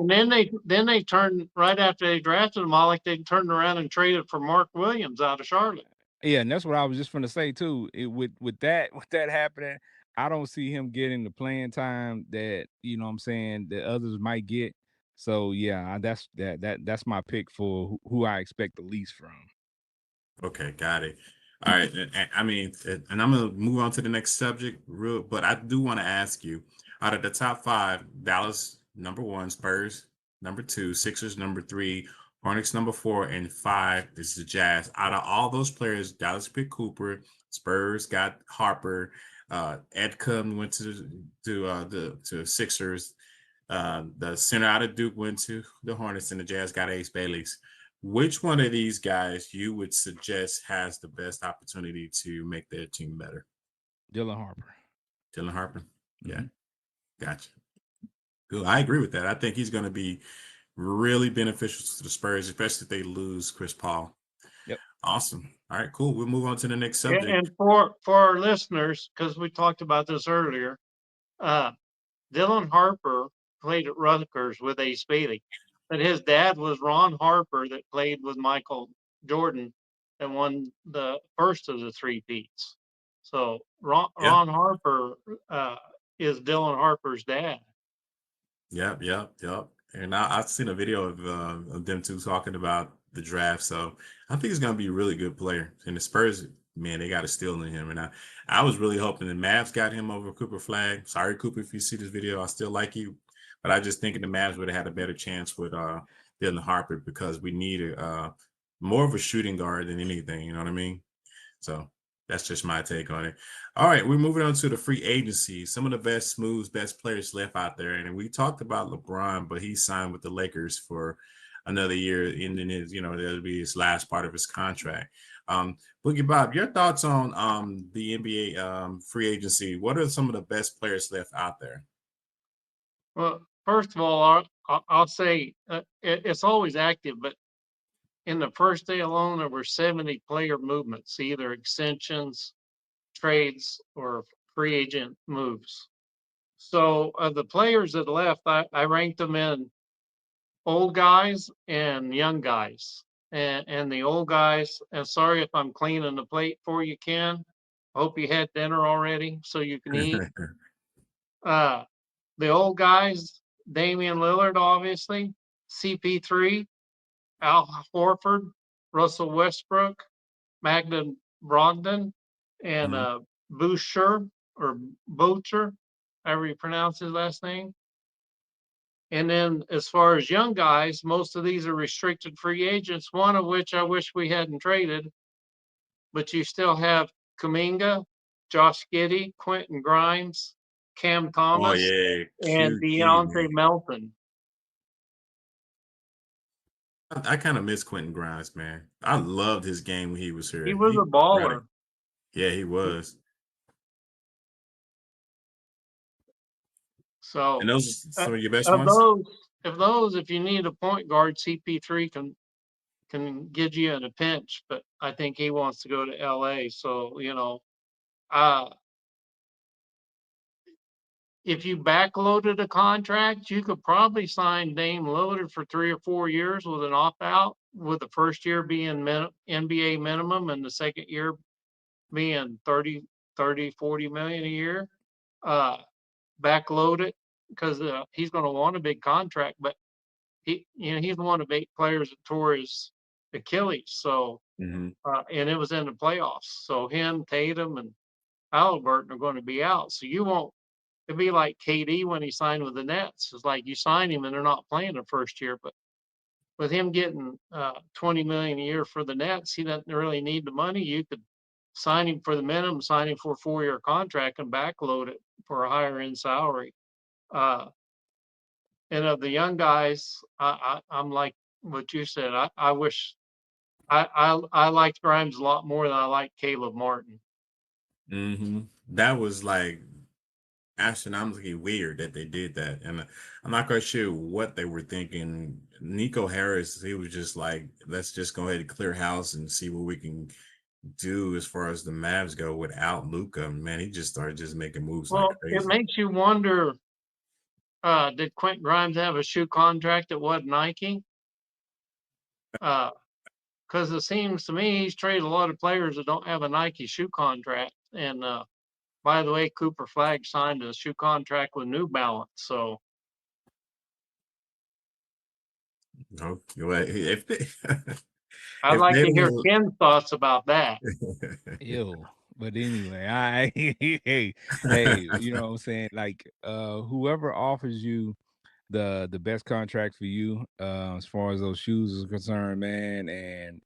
then they turned right after they drafted Malik, they turned around and traded for Mark Williams out of Charlotte. yeah, and that's what I was just gonna say too. With that with that happening, I don't see him getting the playing time that what I'm saying that others might get. So yeah, that's my pick for who I expect the least from. Okay, got it. All right. I mean, and I'm gonna move on to the next subject, real. But I do want to ask you, out of the top five, Dallas number one, Spurs number two, Sixers number three, Hornets number four, and five is the Jazz. Out of all those players, Dallas picked Cooper, Spurs got Harper. Edcum went to Sixers. The center out of Duke went to the Hornets, and the Jazz got Ace Bailey's. Which one of these guys you would suggest has the best opportunity to make their team better? Dylan Harper. Dylan Harper. Yeah, Mm-hmm. gotcha. Good. I agree with that. I think he's going to be really beneficial to the Spurs, especially if they lose Chris Paul. Yep. Awesome. All right, cool. We'll move on to the next subject. And for our listeners, because we talked about this earlier, Dylan Harper played at Rutgers with Ace Bailey, but his dad was Ron Harper that played with Michael Jordan and won the first of the three peats. So Ron Harper is Dylan Harper's dad. Yep. And I've seen a video of them two talking about the draft. So I think he's going to be a really good player. And the Spurs, man, they got a steal in him. And I was really hoping the Mavs got him over Cooper Flagg. Sorry, Cooper, if you see this video, I still like you. But I just think the Mavs would have had a better chance with Dylan Harper because we needed more of a shooting guard than anything. You know what I mean? So that's just my take on it. All right, we're moving on to the free agency. Some of the best moves, best players left out there. And we talked about LeBron, but he signed with the Lakers for another year, ending his, that'll be his last part of his contract. Boogie Bob, your thoughts on the NBA free agency? What are some of the best players left out there? Well, first of all, I'll say it's always active, but in the first day alone, there were 70 player movements, either extensions, trades, or free agent moves. So the players that left, I ranked them in old guys and young guys. And the old guys, and sorry if I'm cleaning the plate for you, Ken. Hope you had dinner already so you can eat. The old guys, Damian Lillard, obviously, CP3, Al Horford, Russell Westbrook, Magda Brogdon, and Boucher or Boucher, however you pronounce his last name. And then as far as young guys, most of these are restricted free agents, one of which I wish we hadn't traded. But you still have Kuminga, Josh Giddey, Quentin Grimes, Cam Thomas, and DeAndre Melton. I kind of miss Quentin Grimes, man. I loved his game when he was here. He was a baller. Yeah, he was. So, and those are some of your best ones? If you need a point guard, CP3 can get you in a pinch, but I think he wants to go to LA. So, if you backloaded a contract, you could probably sign Dame Lillard for 3 or 4 years with an opt-out, with the first year being NBA minimum and the second year being 30, 40 million a year. Backload it because he's going to want a big contract, but he's one of 8 players that tore his Achilles. So, and it was in the playoffs. So him, Tatum, and Halliburton are going to be out. So you won't. It'd be like KD when he signed with the Nets. It's like you sign him and they're not playing the first year, but with him getting 20 million a year for the Nets, he doesn't really need the money. You could sign him for the minimum, sign him for a 4-year contract, and backload it for a higher end salary. And of the young guys, I'm like what you said. I wish I liked Grimes a lot more than I liked Caleb Martin. That was like astronomically weird that they did that, and I'm not quite sure what they were thinking. Nico Harris, he was just like, let's just go ahead and clear house and see what we can do as far as the Mavs go without Luka. Man, he just started just making moves like crazy. It makes you wonder, did Quentin Grimes have a shoe contract that wasn't Nike? Because it seems to me he's traded a lot of players that don't have a Nike shoe contract. And by the way, Cooper Flagg signed a shoe contract with New Balance. So, if they, I'd like to hear Ken's thoughts about that. Ew. But anyway, hey, you know what I'm saying? Like, whoever offers you the best contract for you, as far as those shoes is concerned, man, and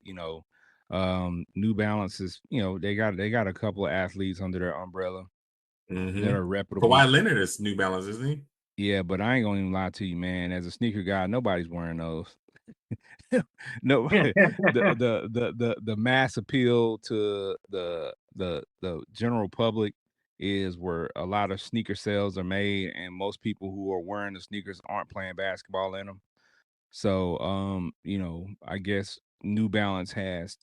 New Balance is, they got a couple of athletes under their umbrella. that are reputable. Kawhi Leonard is New Balance, isn't he? Yeah, but I ain't gonna even lie to you, man. As a sneaker guy, nobody's wearing those. No, the mass appeal to the general public is where a lot of sneaker sales are made, and most people who are wearing the sneakers aren't playing basketball in them. So, I guess New Balance has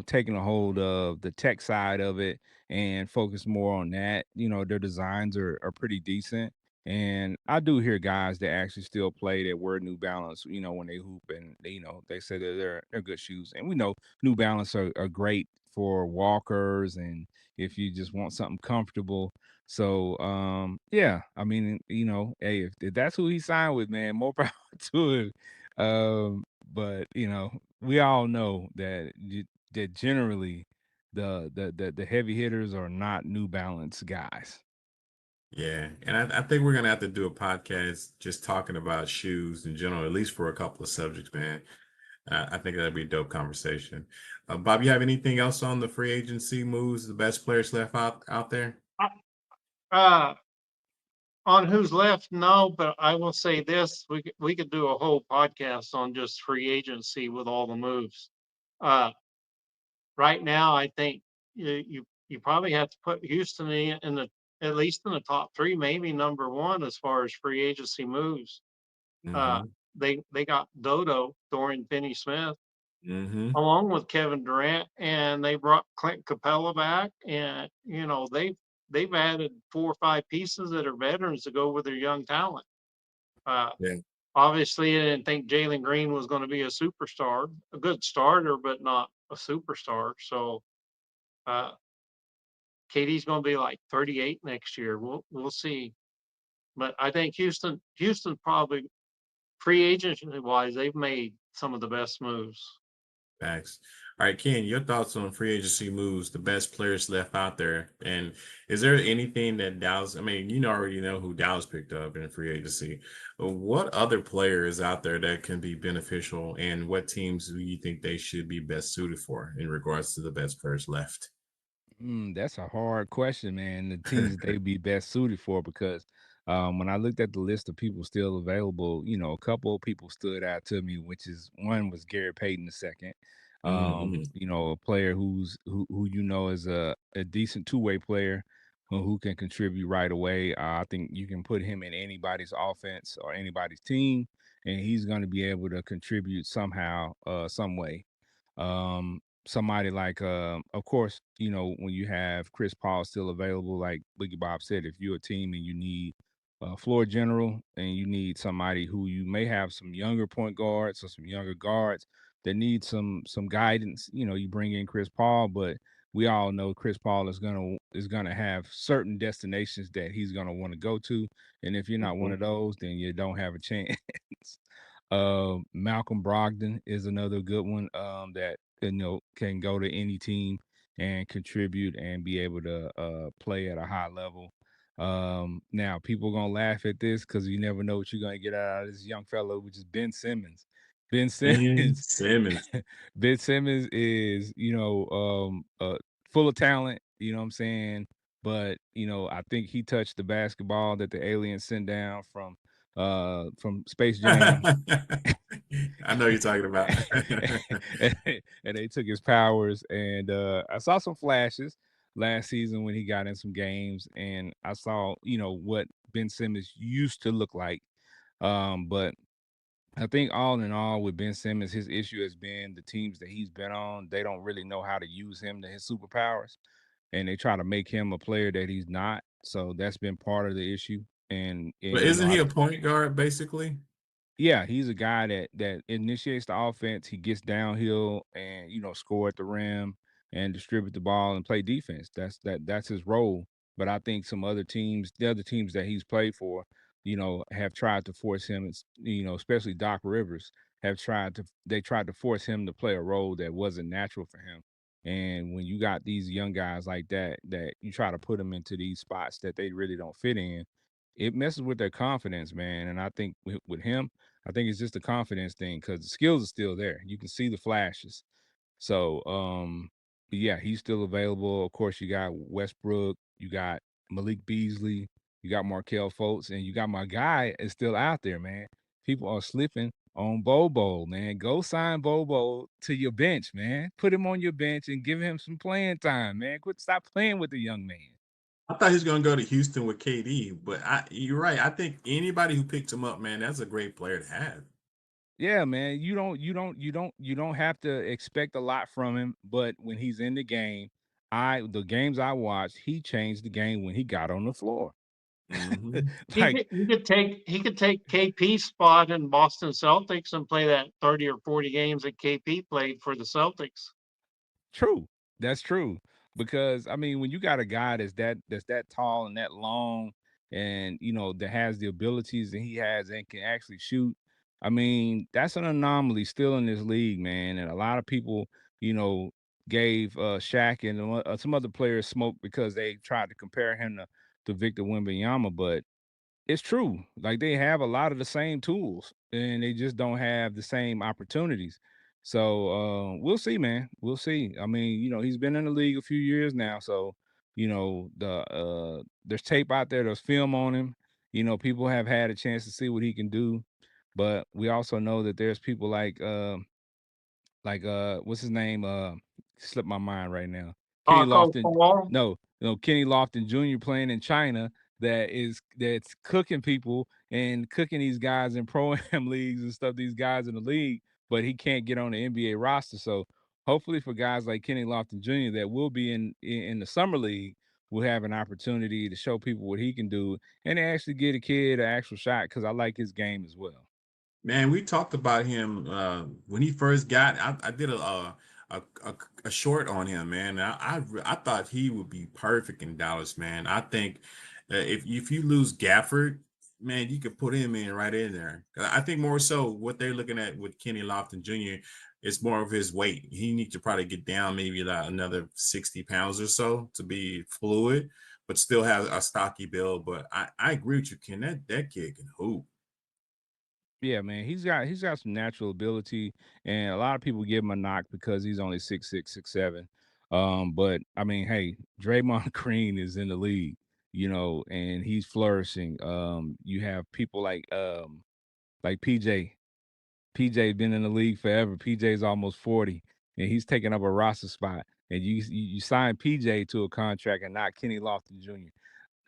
taking a hold of the tech side of it and focus more on that. Their designs are pretty decent. And I do hear guys that actually still play that wear New Balance, when they hoop, and they say that they're good shoes. And we know New Balance are great for walkers and if you just want something comfortable. So yeah, I mean, hey, if that's who he signed with, man, more power to him. But we all know that generally the heavy hitters are not New Balance guys. Yeah, and I think we're gonna have to do a podcast just talking about shoes in general, at least for a couple of subjects, man. I think that'd be a dope conversation. Bob, you have anything else on the free agency moves, the best players left out there? Uh, on who's left, no, but I will say this: we could do a whole podcast on just free agency with all the moves. Uh, right now, I think you probably have to put Houston in the at least in the top three, maybe number one as far as free agency moves. Uh, Mm-hmm. they got Dodo, Dorian Finney-Smith, Mm-hmm. along with Kevin Durant, and they brought Clint Capella back, and they've added 4 or 5 pieces that are veterans to go with their young talent. Uh, Yeah. obviously, I didn't think Jalen Green was going to be a superstar, a good starter, but not a superstar. So uh, KD's going to be like 38 next year. We'll see. But I think Houston probably free agency wise, they've made some of the best moves. Thanks. All right, Ken, your thoughts on free agency moves, the best players left out there, and is there anything that Dallas? I mean, already know who Dallas picked up in free agency, but what other players out there that can be beneficial, and what teams do you think they should be best suited for in regards to the best players left? That's a hard question, man. The teams that they'd be best suited for, because when I looked at the list of people still available, a couple of people stood out to me, which is one was Gary Payton the second. Mm-hmm. A player who is a decent two-way player who can contribute right away. I think you can put him in anybody's offense or anybody's team, and he's going to be able to contribute somehow, some way. Somebody like of course, when you have Chris Paul still available, like Biggie Bob said, if you're a team and you need a floor general and you need somebody who you may have some younger point guards or some younger guards that need some guidance, you bring in Chris Paul. But we all know Chris Paul is gonna have certain destinations that he's gonna want to go to, and if you're not one Mm-hmm. of those, then you don't have a chance. Malcolm Brogdon is another good one, that can go to any team and contribute and be able to play at a high level. Now people are gonna laugh at this because you never know what you're gonna get out of this young fellow, which is Ben Simmons. Ben Ben Simmons, Simmons. Ben Simmons is full of talent. You know what I'm saying? But I think he touched the basketball that the aliens sent down from Space Jam. I know you're talking about. And they took his powers, and I saw some flashes last season when he got in some games, and I saw what Ben Simmons used to look like. But I think all in all with Ben Simmons, his issue has been the teams that he's been on, they don't really know how to use him to his superpowers, and they try to make him a player that he's not. So that's been part of the issue. And But isn't he a point guard basically? yeah, he's a guy that initiates the offense. He gets downhill and score at the rim and distribute the ball and play defense. That's his role. But I think some other teams, the other teams that he's played for, have tried to force him. Especially Doc Rivers they tried to force him to play a role that wasn't natural for him. And when you got these young guys like that you try to put them into these spots that they really don't fit in, it messes with their confidence, man. And I think with him, I think it's just a confidence thing because the skills are still there. You can see the flashes. So, yeah, he's still available. Of course, you got Westbrook, you got Malik Beasley, you got Markel Fultz, and you got my guy is still out there, man. People are slipping on Bobo, man. Go sign Bobo to your bench, man. Put him on your bench and give him some playing time, man. Stop playing with the young man. I thought he was gonna go to Houston with KD, but you're right. I think anybody who picked him up, man, that's a great player to have. Yeah, man. You don't have to expect a lot from him, but when he's in the game, the games I watched, he changed the game when he got on the floor. Hmm. Like, He could take KP's spot in Boston Celtics and play that 30 or 40 games that KP played for the Celtics. true. That's true. Because I mean, when you got a guy that's that tall and that long and that has the abilities that he has and can actually shoot, I mean, that's an anomaly still in this league, man. And a lot of people, you know, gave Shaq and some other players smoke because they tried to compare him to Victor Wembanyama, but it's true. Like they have a lot of the same tools and they just don't have the same opportunities. So we'll see, man. We'll see. I mean, he's been in the league a few years now. So, there's tape out there, there's film on him. People have had a chance to see what he can do. But we also know that there's people like what's his name? Slipped my mind right now. Kenny Coach Lofton. Paul. No, Kenny Lofton Jr. playing in China that's cooking people and cooking these guys in pro am leagues and stuff. These guys in the league, but he can't get on the NBA roster. So hopefully for guys like Kenny Lofton Jr. that will be in the summer league, will have an opportunity to show people what he can do and actually get a kid an actual shot because I like his game as well. Man, we talked about him when he first got. I did a short on him, man. I thought he would be perfect in Dallas, man. I think if you lose Gafford, man, you could put him in right in there. I think more so what they're looking at with Kenny Lofton Jr. is more of his weight. He needs to probably get down maybe like another 60 pounds or so to be fluid, but still have a stocky build. But I agree with you, Ken. That kid can hoop. Yeah, man, he's got some natural ability, and a lot of people give him a knock because he's only 6'6", 6'7". But I mean, hey, Draymond Green is in the league, and he's flourishing. You have people like PJ. PJ been in the league forever. PJ's almost 40, and he's taking up a roster spot. And you sign PJ to a contract and not Kenny Lofton Jr.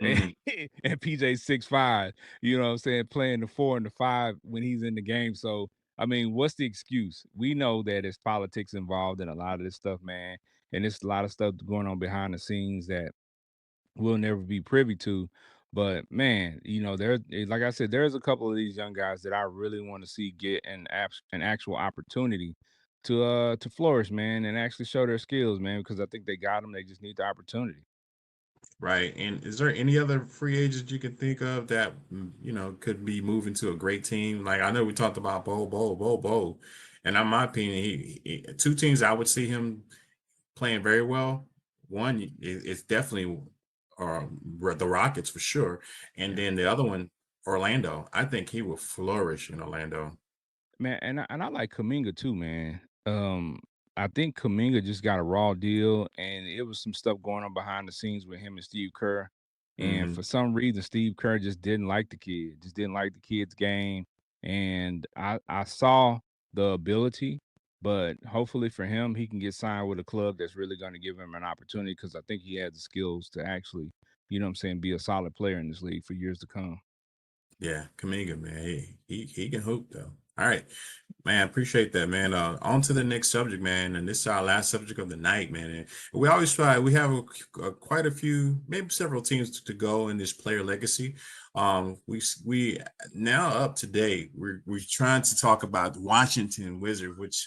and, Mhm. and PJ 6'5", what I'm saying, playing the 4 and the 5 when he's in the game. So, I mean, what's the excuse? We know that there's politics involved in a lot of this stuff, man. And there's a lot of stuff going on behind the scenes that we'll never be privy to. But man, like I said, there's a couple of these young guys that I really want to see get an actual opportunity to flourish, man, and actually show their skills, man, because I think they got them. They just need the opportunity. Right. And is there any other free agents you can think of that could be moving to a great team? Like I know we talked about Bo, and in my opinion, two teams I would see him playing very well. One is definitely the Rockets for sure, and then the other one, Orlando. I think he will flourish in Orlando. Man, and I like Kaminga too, man. I think Kaminga just got a raw deal, and it was some stuff going on behind the scenes with him and Steve Kerr. And Hmm. for some reason, Steve Kerr just didn't like the kid, just didn't like the kid's game. And I saw the ability, but hopefully for him, he can get signed with a club that's really going to give him an opportunity because I think he has the skills to actually, what I'm saying, be a solid player in this league for years to come. Yeah, Kaminga, man, he can hoop though. All right. Man, appreciate that, man. On to the next subject, man. And this is our last subject of the night, man. And we always try, we have quite a few, maybe several teams to go in this player legacy. We now up to date, we're trying to talk about the Washington Wizards, which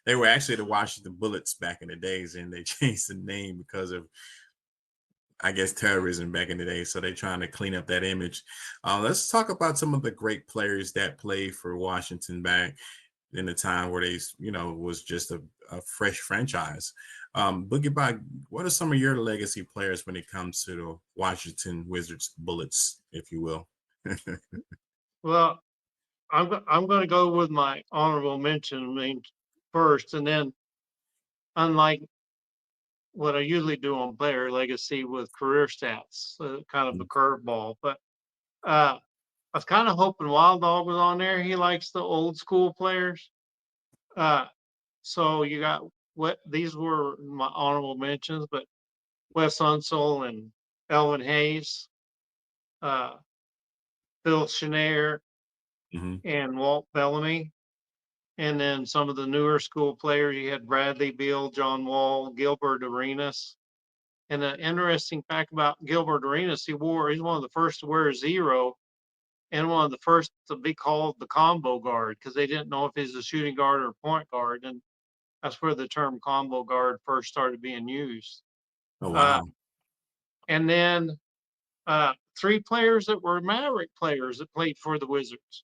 they were actually the Washington Bullets back in the days, and they changed the name because of, I guess, terrorism back in the day. So they're trying to clean up that image. Let's talk about some of the great players that played for Washington back in the time where they, was just a fresh franchise. Boogie Bot, what are some of your legacy players when it comes to the Washington Wizards Bullets, if you will? Well, I'm going to go with my honorable mention first, and then unlike what I usually do on player legacy with career stats, kind of a curveball. But I was kind of hoping Wild Dog was on there. He likes the old school players. So you got what these were my honorable mentions, but Wes Unseld and Elvin Hayes, uh, Phil Chenier, Mm-hmm. and Walt Bellamy. And then some of the newer school players, you had Bradley Beal, John Wall, Gilbert Arenas. And an interesting fact about Gilbert Arenas, he's one of the first to wear a 0 and one of the first to be called the combo guard because they didn't know if he's a shooting guard or a point guard. And that's where the term combo guard first started being used. Oh Uh, wow. and then 3 players that were Maverick players that played for the Wizards.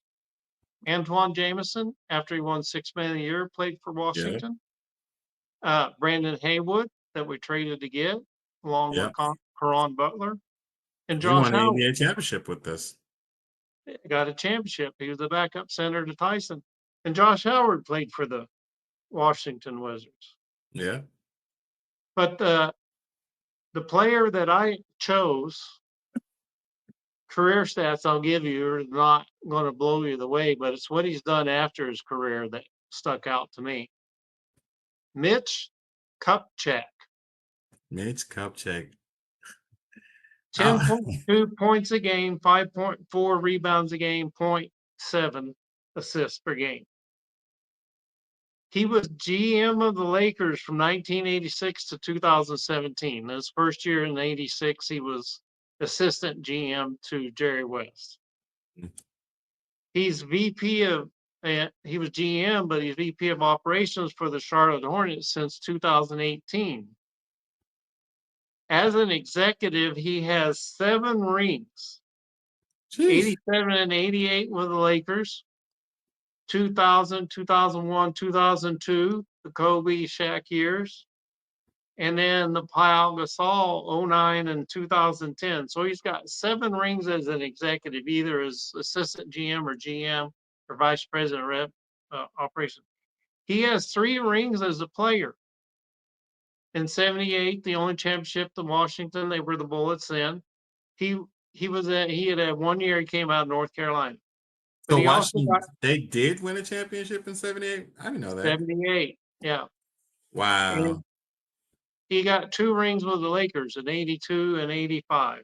Antoine Jameson, after he won 6 Man of the Year, played for Yeah. Washington. Brandon Haywood, that we traded to get, along with Yep. Caron Butler. And He Josh won an Howard NBA championship with us. got a championship. He was the backup center to Tyson. And Josh Howard played for the Washington Wizards. Yeah. But the player that I chose, career stats I'll give you are not going to blow you away, but it's what he's done after his career that stuck out to me. Mitch Kupchak, Mitch Kupchak. 10.2 points a game, 5.4 rebounds a game, 0.7 assists per game. He was GM of the Lakers from 1986 to 2017. His first year in 86, he was assistant GM to Jerry West. He's VP of, he was GM, but he's VP of operations for the Charlotte Hornets since 2018. As an executive, he has 7 rings. Jeez. 87 and 88 with the Lakers. 2000, 2001, 2002, the Kobe Shaq years. And then the Pau Gasol 09 and 2010. So he's got 7 rings as an executive, either as assistant GM or GM or vice president rep operations. He has 3 rings as a player. In 78, the only championship in Washington, they were the Bullets then. He had 1 year he came out of North Carolina. But So he also Washington, got they did win a championship in '78. I didn't know that. 78. Yeah. Wow. And he got 2 rings with the Lakers in 82 and 85.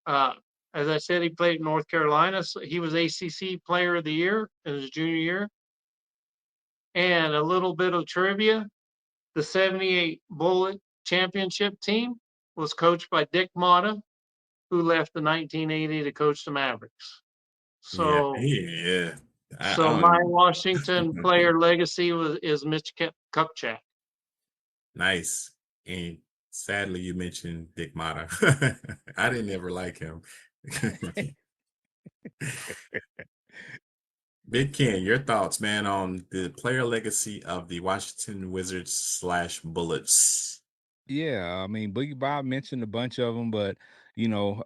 As I said, he played in North Carolina. So he was ACC Player of the Year in his junior year. And a little bit of trivia, the 78 Bullet championship team was coached by Dick Motta, who left in 1980 to coach the Mavericks. Yeah. So, Yeah. I my don't Washington player legacy is Mitch Kupchak. Nice. And sadly, you mentioned Dick Motta. I didn't ever like him. Big Ken, your thoughts, man, on the player legacy of the Washington Wizards / Bullets. Yeah, I mean, Boogie Bob mentioned a bunch of them, but you know,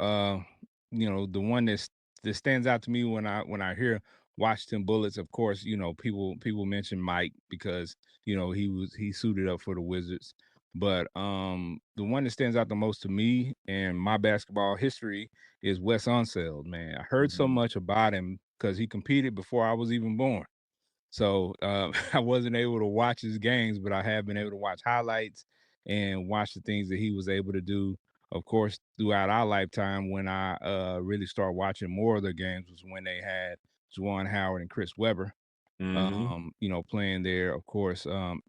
the one that stands out to me when I hear Washington Bullets, of course, people mention Mike because he suited up for the Wizards. But the one that stands out the most to me and my basketball history is Wes Unseld, man. I heard so Mhm. much about him because he competed before I was even born. So I wasn't able to watch his games, but I have been able to watch highlights and watch the things that he was able to do. Of course, throughout our lifetime, when I really started watching more of their games was when they had Juwan Howard and Chris Webber, Mhm. playing there. Of course, and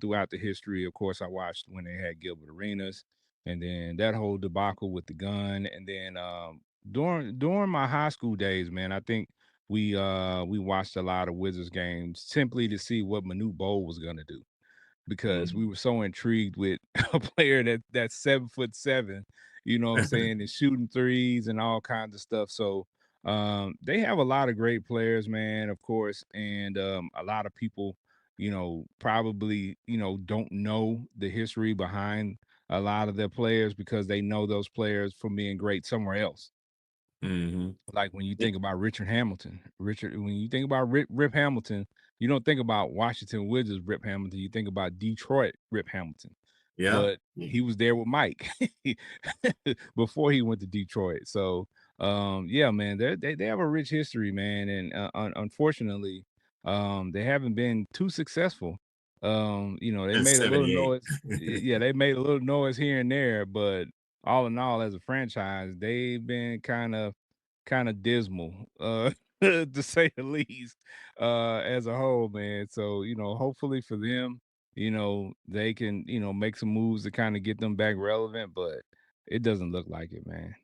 throughout the history, of course, I watched when they had Gilbert Arenas, and then that whole debacle with the gun, and then during my high school days, man, I think we watched a lot of Wizards games simply to see what Manute Bol was gonna do because Mhm. we were so intrigued with a player that's 7'7", you know what I'm saying, and shooting threes and all kinds of stuff. So they have a lot of great players, man, of course, and a lot of people, probably, don't know the history behind a lot of their players because they know those players from being great somewhere else. Mhm. Like when you think about when you think about Rip Hamilton, you don't think about Washington Wizards Rip Hamilton. You think about Detroit Rip Hamilton. Yeah. but he was there with Mike before he went to Detroit. So, yeah, man, they have a rich history, man, and unfortunately, they haven't been too successful. They In made a little 78. noise. Yeah, they made a little noise here and there, but all in all, as a franchise, they've been kind of dismal, to say the least, as a whole, man. So, hopefully for them, they can, make some moves to kind of get them back relevant, but it doesn't look like it, man.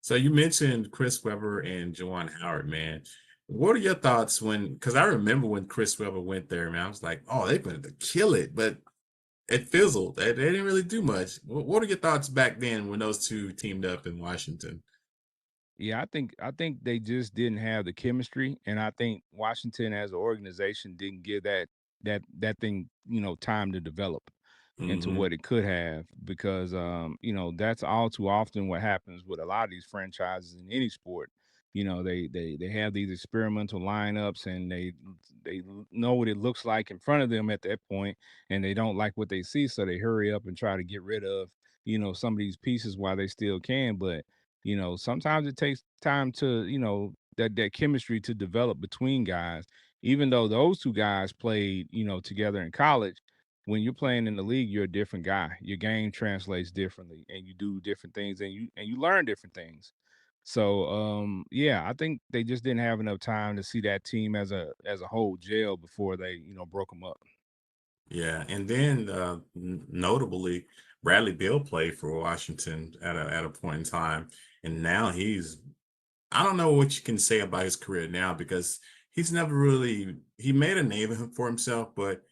So you mentioned Chris Webber and Juwan Howard, man. What are your thoughts when? Because I remember when Chris Webber went there, man. I was like, oh, they're going to kill it, but it fizzled. They didn't really do much. What are your thoughts back then when those two teamed up in Washington? Yeah, I think they just didn't have the chemistry, and I think Washington as an organization didn't give that thing, time to develop into Hmm. what it could have, because that's all too often what happens with a lot of these franchises in any sport. They have these experimental lineups, and they know what it looks like in front of them at that point, and they don't like what they see, so they hurry up and try to get rid of some of these pieces while they still can. But sometimes it takes time to that chemistry to develop between guys. Even though those two guys played together in college, when you're playing in the league, you're a different guy. Your game translates differently, and you do different things, and you learn different things. So, yeah, I think they just didn't have enough time to see that team as a whole gel before they broke them up. Yeah, and then notably, Bradley Beal played for Washington at a point in time, and now he's. I don't know what you can say about his career now because he's never really he made a name for himself, but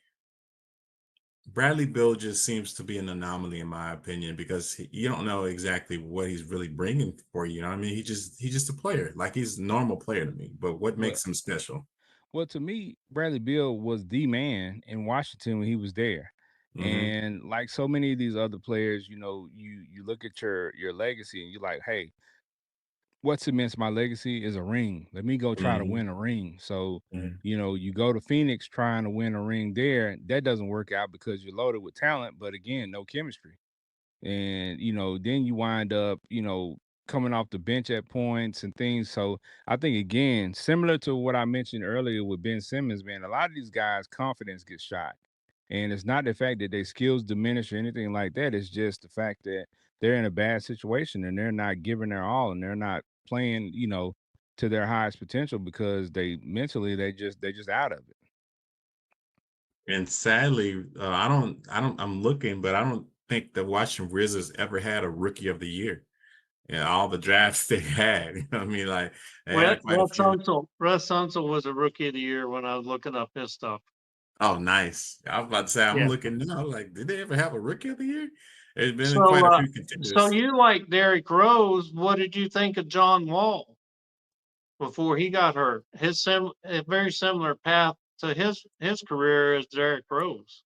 Bradley Bill just seems to be an anomaly in my opinion because you don't know exactly what he's really bringing for you. You know what I mean? He's just a player, like he's a normal player to me. But what Well, makes him special? well, to me, Bradley Beal was the man in Washington when he was there. Hmm. And like so many of these other players, you look at your legacy and you're like, hey, what cements my legacy is a ring. Let me go try to Hmm. win a ring. So, you go to Phoenix trying to win a ring there. That doesn't work out because you're loaded with talent, but again, no chemistry. And then you wind up coming off the bench at points and things. So I think, again, similar to what I mentioned earlier with Ben Simmons, man, a lot of these guys confidence gets shot, and it's not the fact that their skills diminish or anything like that. It's just the fact that they're in a bad situation and they're not giving their all, and they're not playing to their highest potential because they mentally they just out of it. And sadly, I don't. I'm looking, but I don't think the Washington Wizards ever had a Rookie of the Year. Yeah, all the drafts they had. You know what I mean? Like they Well, had quite a few. Russ Unseld was a rookie of the year when I was looking up his stuff. Oh, nice. I was about to say, I'm Yeah. looking now, like, did they ever have a Rookie of the Year? There's been So, quite a few so contenders. you like Derrick Rose? What did you think of John Wall before he got hurt? A very similar path to his career as Derrick Rose.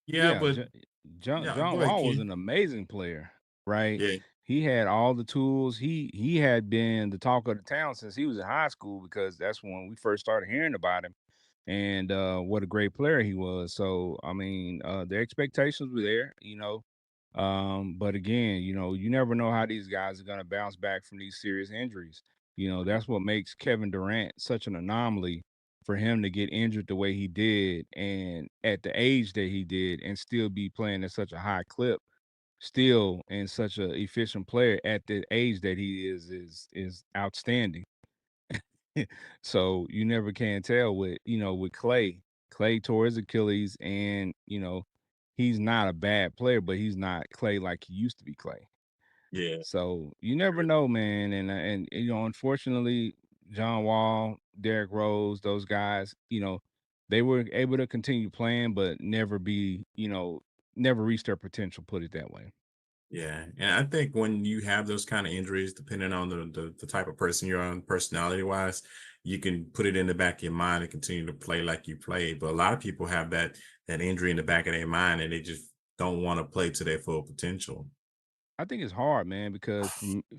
Yeah, Yeah, but yeah, John go ahead, Wall was Ken. an amazing player, right? Yeah, He had all the tools. He had been the talk of the town since he was in high school because that's when we first started hearing about him, and what a great player he was. So I mean, the expectations were there, but again, you never know how these guys are going to bounce back from these serious injuries. That's what makes Kevin Durant such an anomaly, for him to get injured the way he did and at the age that he did and still be playing at such a high clip, still and such a efficient player at the age that he is outstanding. So you never can tell with Clay. Clay tore his Achilles, and he's not a bad player, but he's not Clay like he used to be Clay. yeah, So you never know, man. And unfortunately, John Wall, Derrick Rose, those guys, they were able to continue playing, but never reach their potential. Put it that way. yeah. And I think when you have those kind of injuries, depending on the type of person you're on, personality wise, you can put it in the back of your mind and continue to play like you played. But a lot of people have that injury in the back of their mind, and they just don't want to play to their full potential. I think it's hard, man, because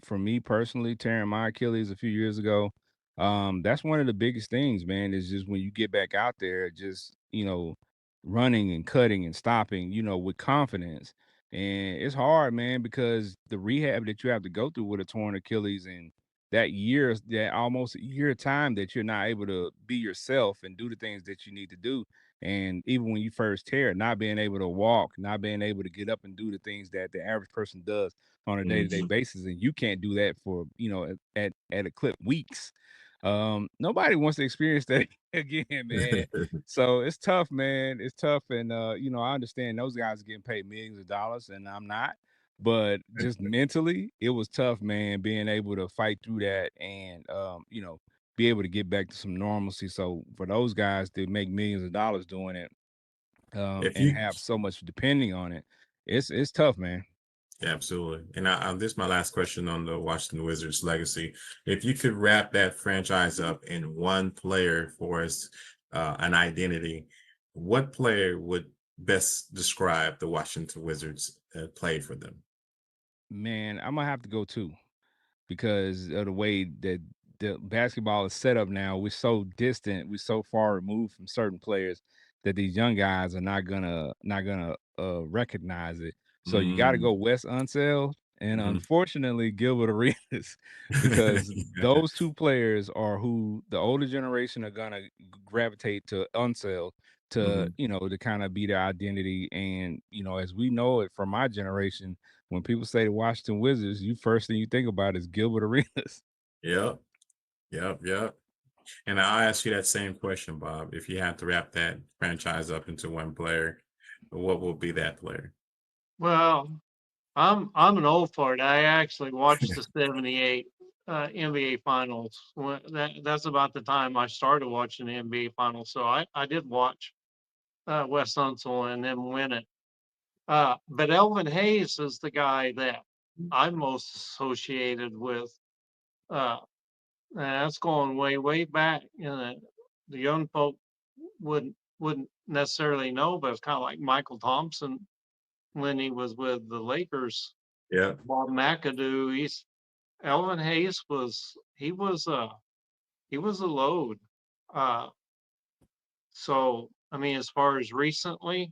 for me personally, tearing my Achilles a few years ago, that's one of the biggest things, man. Is just when you get back out there, just running and cutting and stopping, with confidence. And it's hard, man, because the rehab that you have to go through with a torn Achilles and that almost a year time that you're not able to be yourself and do the things that you need to do. And even when you first tear it, not being able to walk, not being able to get up and do the things that the average person does on a day-to-day Mhm. basis, and you can't do that for at a clip weeks. Nobody wants to experience that again, man. So it's tough, man. It's tough, and I understand those guys are getting paid millions of dollars, and I'm not. But just mentally, it was tough, man, being able to fight through that and be able to get back to some normalcy. So for those guys to make millions of dollars doing it, If and you have so much depending on it, it's tough, man. Yeah, absolutely. And this is my last question on the Washington Wizards legacy. If you could wrap that franchise up in one player for us, an identity, what player would best describe the Washington Wizards play for them? Man, I'm gonna have to go too, because of the way that the basketball is set up now. We're so distant, we're so far removed from certain players that these young guys are not gonna recognize it. So you got to Mm, go Wes Unseld and mhm. unfortunately Gilbert Arenas, because those two players are who the older generation are gonna gravitate to Unseld to Mhm. to kind of be their identity. And as we know it from my generation, when people say the Washington Wizards, you first thing you think about is Gilbert Arenas. Yep, yep. And I'll ask you that same question, Bob. If you had to wrap that franchise up into one player, what will be that player? Well, I'm an old fart. I actually watched the '78 NBA Finals. That's about the time I started watching the NBA Finals. So I did watch Wes Unseld and them win it. But Elvin Hayes is the guy that I'm most associated with. Uh, and that's going way, way back. The young folk wouldn't necessarily know, but it's kind of like Michael Thompson when he was with the Lakers. Yeah. Bob McAdoo. He's Elvin Hayes was he was a load. Uh, so I mean, as far as recently,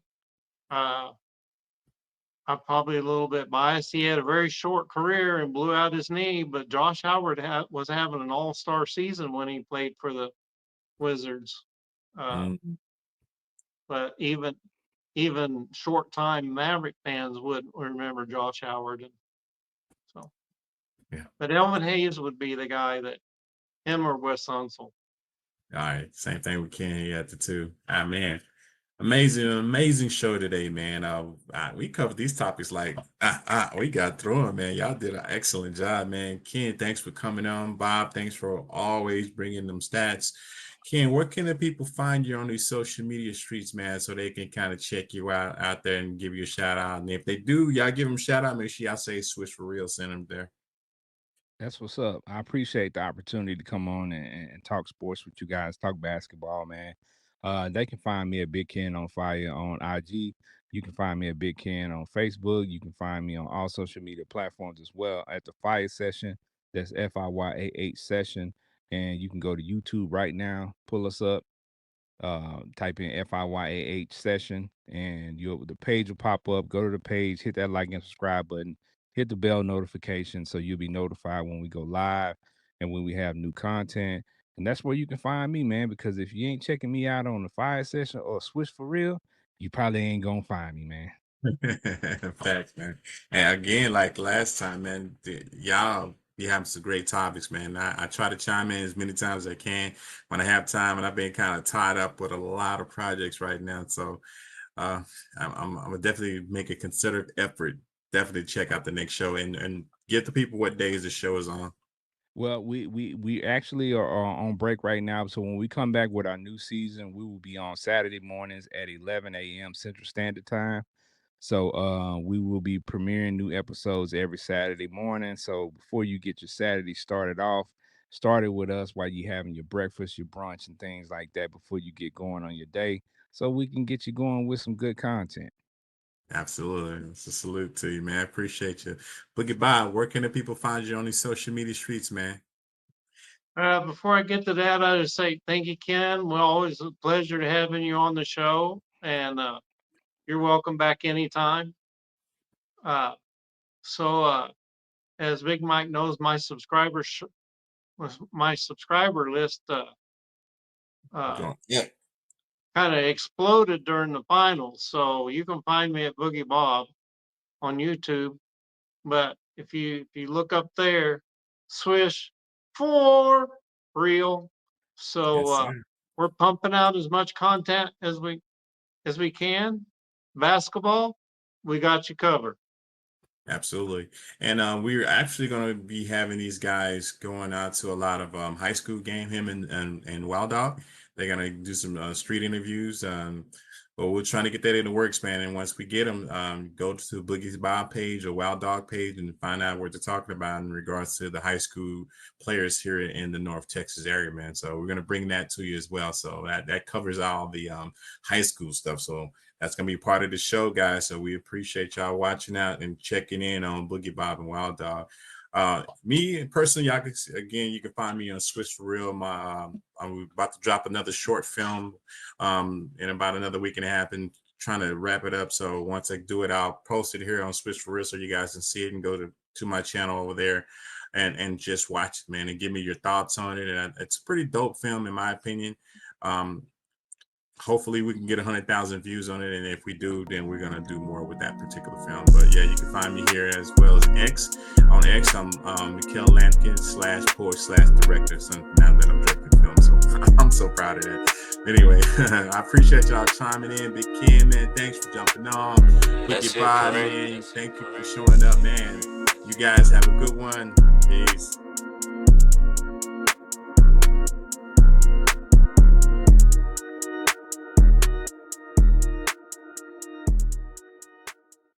uh, I'm probably a little bit biased. He had a very short career and blew out his knee, but Josh Howard was having an all-star season when he played for the Wizards. Uh, Mm, but even short-time Maverick fans would remember Josh Howard. And so, yeah. but Elvin Hayes would be the guy that him or Wes Unseld. All right. Same thing with Ken here at the two. Ah, man. Amazing show today, man. We covered these topics like we got through them, man. Y'all did an excellent job, man. Ken, thanks for coming on. Bob, thanks for always bringing them stats. Ken, where can the people find you on these social media streets, man, so they can kind of check you out there and give you a shout out? And if they do, y'all give them a shout out. Make sure y'all say Swish for real. Send them there. That's what's up. I appreciate the opportunity to come on and talk sports with you guys, talk basketball, man. They can find me at Big Ken on Fire on IG. You can find me at Big Ken on Facebook. You can find me on all social media platforms as well at the Fire Session. That's FIYAH session. And you can go to YouTube right now, pull us up, type in FIYAH session, and the page will pop up. Go to the page, hit that like and subscribe button, hit the bell notification so you'll be notified when we go live and when we have new content. And that's where you can find me, man, because if you ain't checking me out on the Fire Session or Swish for Real, you probably ain't gonna find me, man. Facts, man. And again, like last time, man, y'all be having some great topics, man. I try to chime in as many times as I can when I have time, and I've been kind of tied up with a lot of projects right now. So uh, I'm gonna definitely make a considered effort. Definitely check out the next show and get the people what days the show is on. Well, we actually are on break right now. So when we come back with our new season, we will be on Saturday mornings at 11 a.m. Central Standard Time. So we will be premiering new episodes every Saturday morning. So before you get your Saturday started with us while you having your breakfast, your brunch, and things like that before you get going on your day, so we can get you going with some good content. Absolutely. It's a salute to you, man. I appreciate you. But goodbye. Where can the people find you on these social media streets, man? Before I get to that, I just say thank you, Ken. Well, always a pleasure to having you on the show. and you're welcome back anytime. So as Big Mike knows, my subscriber list Yeah, kind of exploded during the finals. So you can find me at Boogie Bob on YouTube. But if you look up there, Swish for real. So yes, sir. we're pumping out as much content as we can. Basketball, we got you covered. Absolutely. And we're actually going to be having these guys going out to a lot of high school game, him and Wild Dog. They're going to do some street interviews. But we're trying to get that in the works, man. And once we get them, go to Boogie's Bob page or Wild Dog page and find out what they're talking about in regards to the high school players here in the North Texas area, man. So we're going to bring that to you as well. So that covers all the high school stuff. So that's going to be part of the show, guys. So we appreciate y'all watching out and checking in on Boogie Bob and Wild Dog. Me personally, y'all can, again, you can find me on Swish for Real. I'm about to drop another short film in about another week and a half, and trying to wrap it up. So once I do it, I'll post it here on Swish for Real so you guys can see it and go to my channel over there and just watch it, man, and give me your thoughts on it. And it's a pretty dope film, in my opinion. Hopefully we can get 100,000 views on it, and if we do, then we're gonna do more with that particular film. But yeah, you can find me here as well as X. On X, I'm Mikhail Lampkin /poet/director. So now that I'm directing film, so I'm so proud of that. Anyway, I appreciate y'all chiming in. Big Ken, man, thanks for jumping on. Put your vibe, man. Thank you for showing up, man. You guys have a good one. Peace.